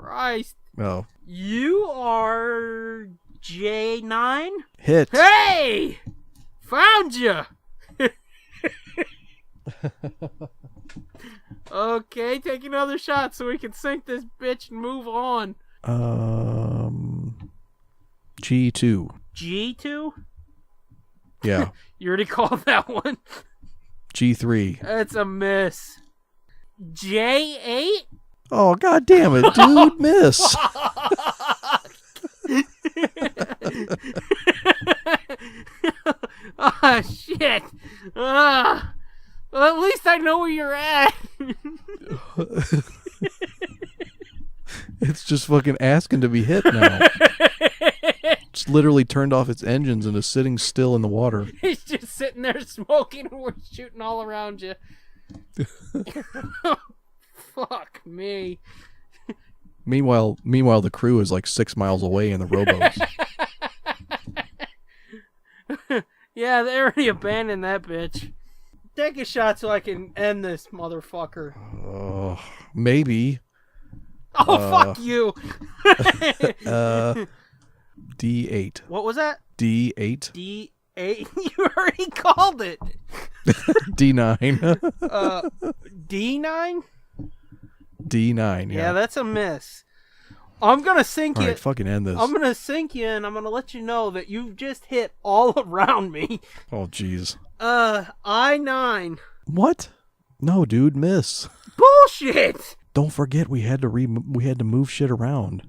Christ. Oh. You are J9? Hit. Hey! Found you! Okay, take another shot so we can sink this bitch and move on. G2. G2? Yeah. You already called that one. G3. That's a miss. J8? Oh, god damn it, dude. Miss. Ah, shit. Well, at least I know where you're at. It's just fucking asking to be hit now. It's literally turned off its engines and is sitting still in the water. He's just sitting there smoking and we're shooting all around you. Fuck me. Meanwhile, the crew is like 6 miles away in the rowboats. Yeah, they already abandoned that bitch. Take a shot so I can end this motherfucker. Maybe. Oh, fuck you. D8. What was that? D8. D8? You already called it. D9. D9? D9, yeah. Yeah, that's a miss. I'm going to sink All you. right, fucking end this. I'm going to sink you and I'm going to let you know that you've just hit all around me. Oh, jeez. I9. What? No, dude, miss. Bullshit! Don't forget we had to move shit around.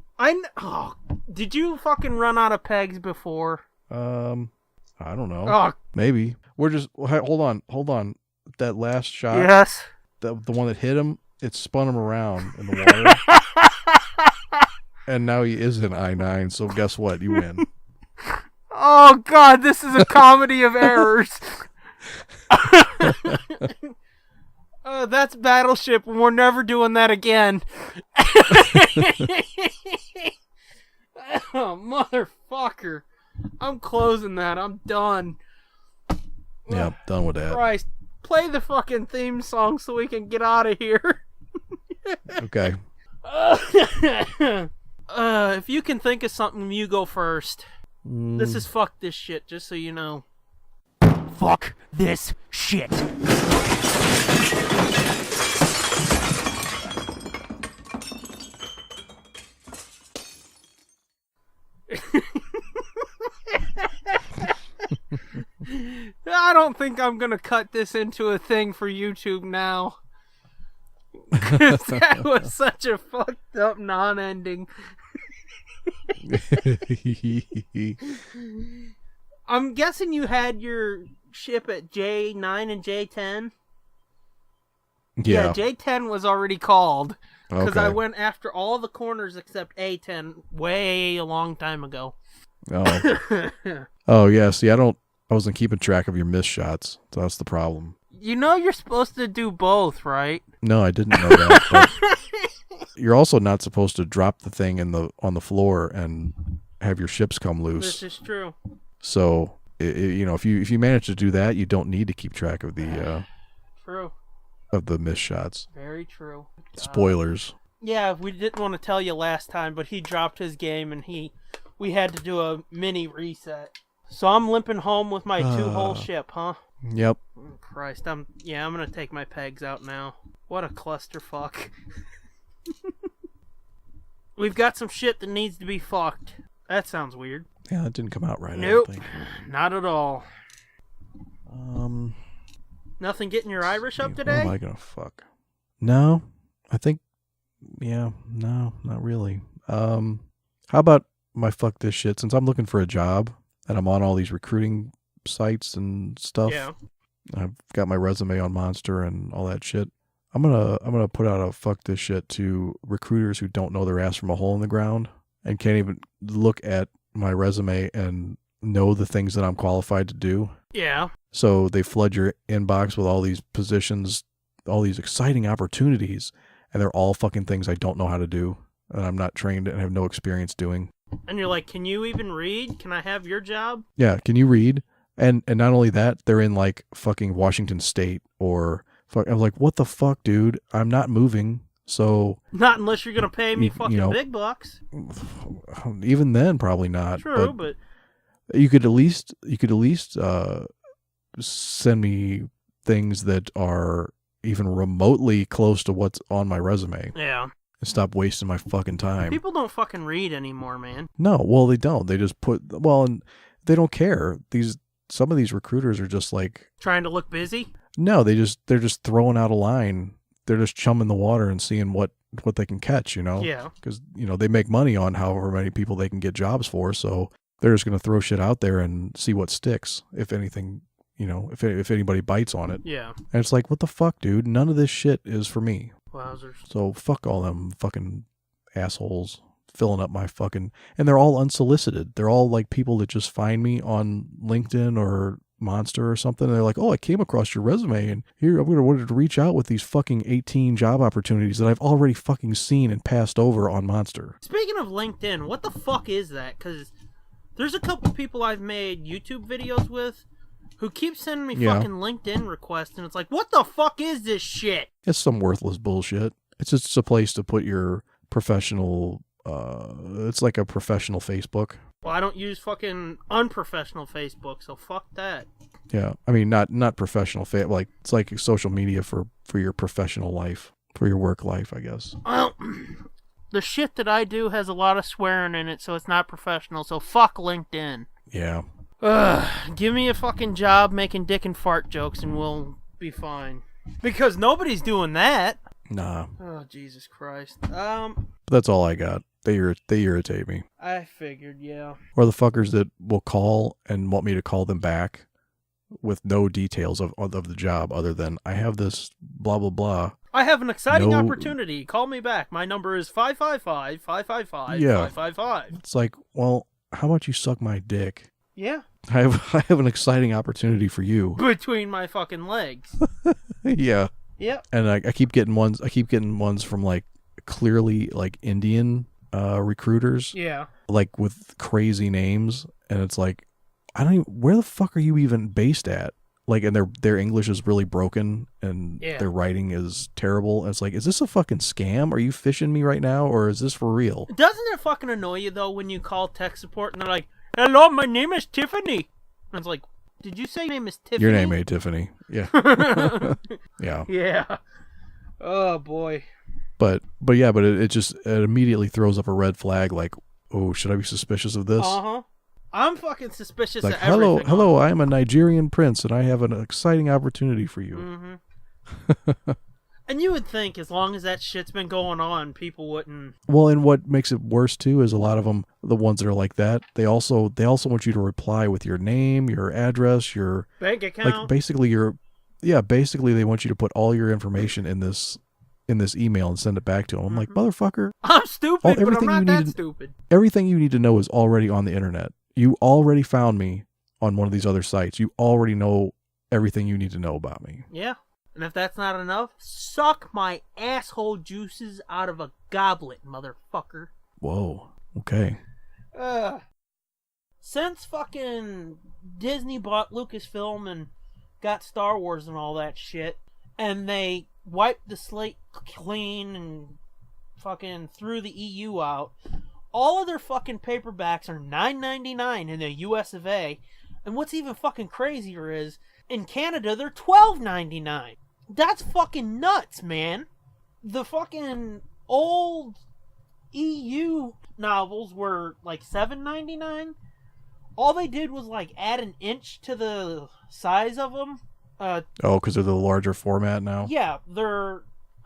Did you fucking run out of pegs before? I don't know. Oh. Maybe. We're just hold on. That last shot. Yes. The one that hit him, it spun him around in the water. And now he is an I9, so guess what? You win. Oh god, this is a comedy of errors. That's Battleship, and we're never doing that again. Oh, motherfucker. I'm closing that. I'm done. Yeah, done with that. Christ. Play the fucking theme song so we can get out of here. Okay. If you can think of something, you go first. This is fuck this shit, just so you know. Fuck this shit. I don't think I'm gonna cut this into a thing for YouTube now. Because that was such a fucked up non-ending. I'm guessing you had your ship at J9 and J10? Yeah. J10 was already called. Because Okay. I went after all the corners except A10 way a long time ago. Oh. Oh, yeah. See, I wasn't keeping track of your missed shots. So that's the problem. You know you're supposed to do both, right? No, I didn't know that. But you're also not supposed to drop the thing on the floor and have your ships come loose. This is true. So, if you manage to do that, you don't need to keep track of the True. of the missed shots. Very true. Spoilers. Yeah, we didn't want to tell you last time, but he dropped his game and we had to do a mini reset. So I'm limping home with my 2-hole ship, huh? Yep. Oh, Christ, I'm gonna take my pegs out now. What a clusterfuck. We've got some shit that needs to be fucked. That sounds weird. Yeah, that didn't come out right. Nope, I don't think. not at all. Nothing getting your Irish up today? What am I gonna fuck? No, I think. Yeah, no, not really. How about my fuck this shit? Since I'm looking for a job and I'm on all these recruiting sites and stuff. Yeah. I've got my resume on Monster and all that shit. I'm gonna put out a fuck this shit to recruiters who don't know their ass from a hole in the ground and can't even look at my resume and know the things that I'm qualified to do. Yeah. So they flood your inbox with all these positions, all these exciting opportunities, and they're all fucking things I don't know how to do, and I'm not trained and have no experience doing. And you're like, can you even read? Can I have your job? Yeah, can you read? And not only that, they're in like fucking Washington State or fuck. I'm like, what the fuck, dude? I'm not moving. So not unless you're gonna pay me fucking big bucks. Even then, probably not. True, but you could at least send me things that are even remotely close to what's on my resume. Yeah. And stop wasting my fucking time. People don't fucking read anymore, man. No, well, they don't. They just and they don't care. Some of these recruiters are just like trying to look busy. No, they're just throwing out a line. They're just chumming the water and seeing what they can catch, Yeah. Because, they make money on however many people they can get jobs for. So they're just going to throw shit out there and see what sticks, if anything, if anybody bites on it. Yeah. And it's like, what the fuck, dude? None of this shit is for me. Wowzers. So fuck all them fucking assholes filling up my fucking... And they're all unsolicited. They're all like people that just find me on LinkedIn or Monster or something. And they're like, oh, I came across your resume and here I'm going to reach out with these fucking 18 job opportunities that I've already fucking seen and passed over on Monster. Speaking of LinkedIn, what the fuck is that? Because there's a couple people I've made YouTube videos with who keep sending me fucking LinkedIn requests, and it's like, what the fuck is this shit? It's some worthless bullshit. It's just a place to put your professional... it's like a professional Facebook. Well, I don't use fucking unprofessional Facebook, so fuck that. Yeah, I mean, not professional, like it's like social media for your professional life, for your work life, I guess. Well, the shit that I do has a lot of swearing in it, so it's not professional, so fuck LinkedIn. Yeah. Give me a fucking job making dick and fart jokes and we'll be fine. Because nobody's doing that. Nah. Oh, Jesus Christ. But that's all I got. They irritate me. I figured, yeah. Or the fuckers that will call and want me to call them back with no details of the job other than, I have this blah, blah, blah. I have an exciting opportunity. Call me back. My number is 555-555-555. It's like, well, how about you suck my dick? Yeah. I have an exciting opportunity for you. Between my fucking legs. Yeah. Yep. And I keep getting ones from like clearly like Indian recruiters. Yeah. Like with crazy names, and it's like, where the fuck are you even based at? Like, and their English is really broken and their writing is terrible. And it's like, is this a fucking scam? Are you fishing me right now, or is this for real? Doesn't it fucking annoy you though when you call tech support and they're like, hello, my name is Tiffany. And it's like, did you say your name is Tiffany? Your name ain't Tiffany. Yeah. Yeah. Yeah. Oh boy. But it immediately throws up a red flag. Like, oh, should I be suspicious of this? I'm fucking suspicious like, of everything. Hello, I am a Nigerian prince, and I have an exciting opportunity for you. Mm-hmm. And you would think, as long as that shit's been going on, people wouldn't. Well, and what makes it worse too is a lot of them, the ones that are like that, they also want you to reply with your name, your address, your bank account, like basically they want you to put all your information in this email and send it back to them. I'm like, motherfucker, I'm stupid, but I'm not that stupid. Everything you need to know is already on the internet. You already found me on one of these other sites. You already know everything you need to know about me. Yeah. And if that's not enough, suck my asshole juices out of a goblet, motherfucker. Whoa. Okay. Since fucking Disney bought Lucasfilm and got Star Wars and all that shit, and they wiped the slate clean and fucking threw the EU out, all of their fucking paperbacks are $9.99 in the US of A. And what's even fucking crazier is, in Canada, they're $12.99. That's fucking nuts, man. The fucking old EU novels were like $7.99. All they did was like add an inch to the size of them. Because they're the larger format now? Yeah,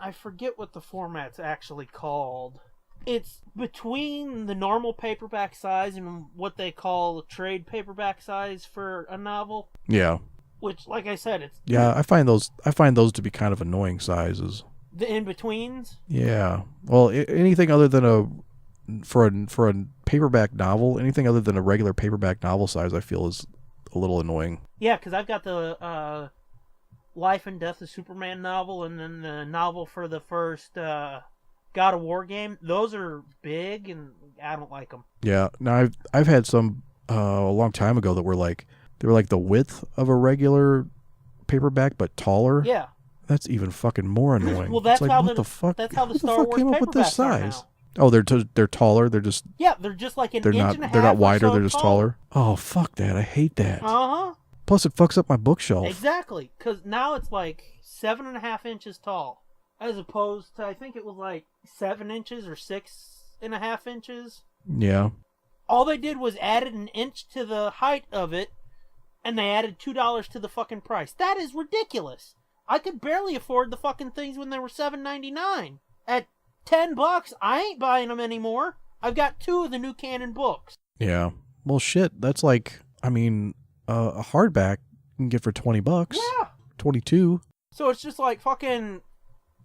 I forget what the format's actually called. It's between the normal paperback size and what they call the trade paperback size for a novel. Yeah. Which, like I said, it's... Yeah, I find those to be kind of annoying sizes. The in-betweens? Yeah. Well, anything other than for a paperback novel, anything other than a regular paperback novel size, I feel is a little annoying. Yeah, because I've got the Life and Death of Superman novel, and then the novel for the first God of War game. Those are big, and I don't like them. Yeah. Now, I've had some a long time ago that were like... They were like the width of a regular paperback, but taller. Yeah. That's even fucking more annoying. Well, that's it's like, how what the fuck? That's how the Who Star fuck Wars came up with this paperbacks are size? now. Oh, they're taller. They're just they're just like an they're inch not and a half. they're not wider. Or so They're just taller. Oh, fuck that! I hate that. Plus, it fucks up my bookshelf. Exactly, because now it's like 7.5 inches tall, as opposed to I think it was like 7 inches or 6.5 inches. Yeah. All they did was added an inch to the height of it, and they added $2 to the fucking price. That is ridiculous. I could barely afford the fucking things when they were $7.99. At $10, I ain't buying them anymore. I've got 2 of the new canon books. Yeah. Well, shit. That's like, I mean, a hardback you can get for $20. Yeah. 22. So it's just like fucking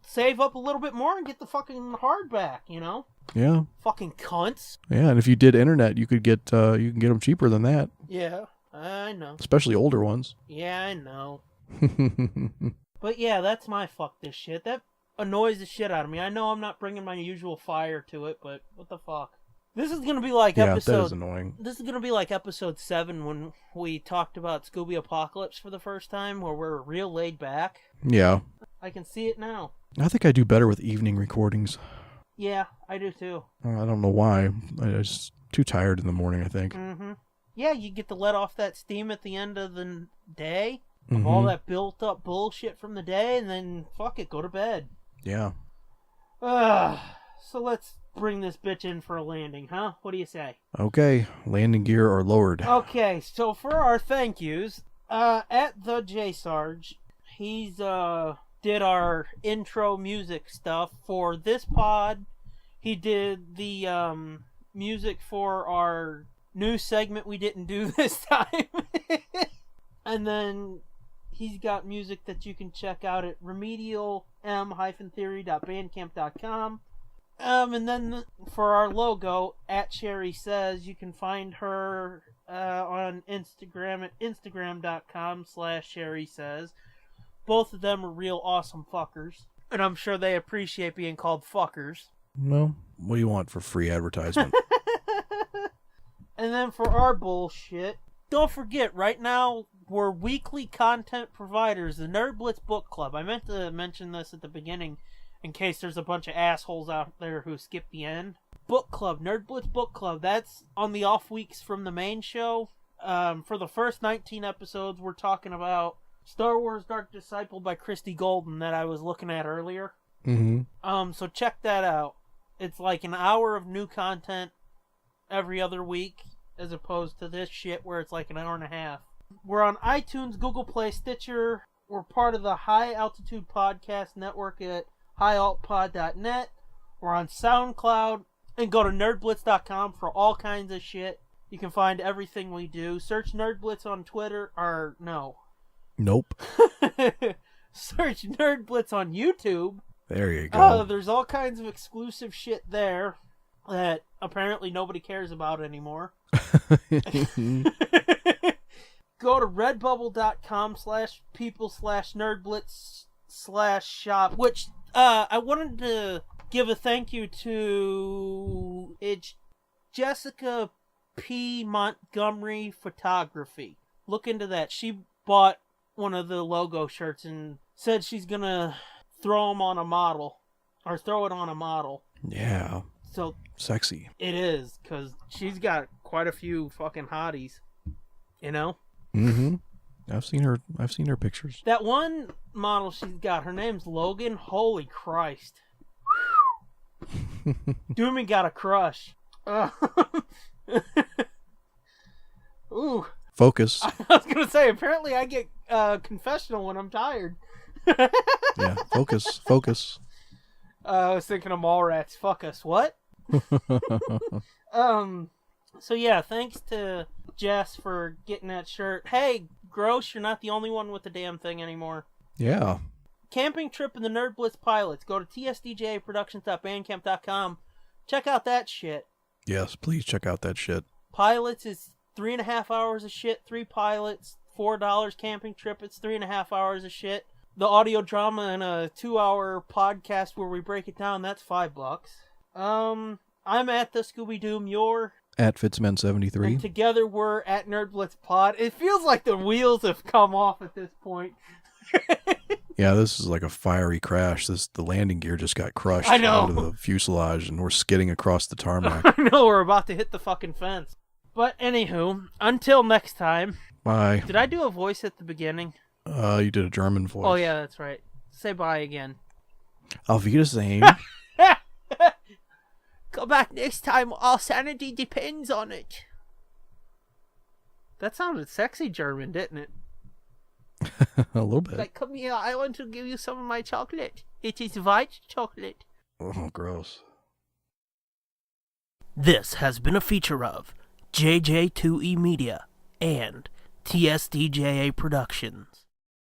save up a little bit more and get the fucking hardback, you know? Yeah. Fucking cunts. Yeah, and if you did internet, you can get them cheaper than that. Yeah, I know. Especially older ones. Yeah, I know. But yeah, that's my fuck this shit. That annoys the shit out of me. I know I'm not bringing my usual fire to it, but what the fuck? This is gonna be like episode. Yeah, that is annoying. This is gonna be like episode 7 when we talked about Scooby Apocalypse for the first time, where we're real laid back. Yeah. I can see it now. I think I do better with evening recordings. Yeah, I do too. I don't know why. I'm just too tired in the morning, I think. Mm-hmm. Yeah, you get to let off that steam at the end of the day of all that built up bullshit from the day, and then fuck it, go to bed. Yeah. So let's bring this bitch in for a landing, huh? What do you say? Okay, landing gear are lowered. Okay, so for our thank yous, at the J Sarge, he's did our intro music stuff for this pod. He did the music for our new segment we didn't do this time. And then he's got music that you can check out at remedialm-theory.bandcamp.com. And then for our logo, at Sherry Says, you can find her on Instagram at instagram.com/Sherry Says. Both of them are real awesome fuckers. And I'm sure they appreciate being called fuckers. Well, what do you want for free advertisement? And then for our bullshit, don't forget, right now, we're weekly content providers, the Nerd Blitz Book Club. I meant to mention this at the beginning, in case there's a bunch of assholes out there who skip the end. Book Club, Nerd Blitz Book Club, that's on the off weeks from the main show. For the first 19 episodes, we're talking about Star Wars Dark Disciple by Christy Golden that I was looking at earlier. Mm-hmm. So check that out. It's like an hour of new content every other week, as opposed to this shit where it's like an hour and a half. We're on iTunes, Google Play, Stitcher. We're part of the High Altitude Podcast Network at highaltpod.net. We're on SoundCloud. And go to nerdblitz.com for all kinds of shit. You can find everything we do. Search Nerd Blitz on Twitter. Or, no. Nope. Search Nerd Blitz on YouTube. There you go. There's all kinds of exclusive shit there that apparently nobody cares about anymore. Go to redbubble.com/people/nerdblitz/shop, which I wanted to give a thank you to. It's Jessica P. Montgomery Photography. Look into that. She bought one of the logo shirts and said she's gonna throw them on a model, or throw it on a model. Yeah. So sexy. It is, because she's got quite a few fucking hotties, you know? Mm-hmm. I've seen her pictures. That one model she's got, her name's Logan. Holy Christ. Doomy got a crush. Ooh. Focus. I was going to say, apparently I get confessional when I'm tired. Yeah, focus. I was thinking of Mallrats. Fuck us. What? So yeah, thanks to Jess for getting that shirt. Hey, Gross, you're not the only one with the damn thing anymore. Yeah. Camping Trip and the Nerd Blitz Pilots. Go to tsdjproductions.bandcamp.com. Check out that shit. Yes, please check out that shit. Pilots is 3.5 hours of shit. 3 pilots, $4. Camping Trip, it's 3.5 hours of shit. The audio drama in a 2-hour podcast where we break it down, that's $5. I'm at the Scooby Doom. You're at Fitzman73. And together we're at Nerd Blitz Pod. It feels like the wheels have come off at this point. Yeah, this is like a fiery crash. The landing gear just got crushed I know. out of the fuselage, and we're skidding across the tarmac. I know, we're about to hit the fucking fence. But anywho, until next time. Bye. Did I do a voice at the beginning? You did a German voice. Oh, yeah, that's right. Say bye again. Auf Wiedersehen. Come back next time. Our sanity depends on it. That sounded sexy German, didn't it? A little bit. Like, come here, I want to give you some of my chocolate. It is white chocolate. Oh, gross. This has been a feature of JJ2E Media and TSDJA Productions.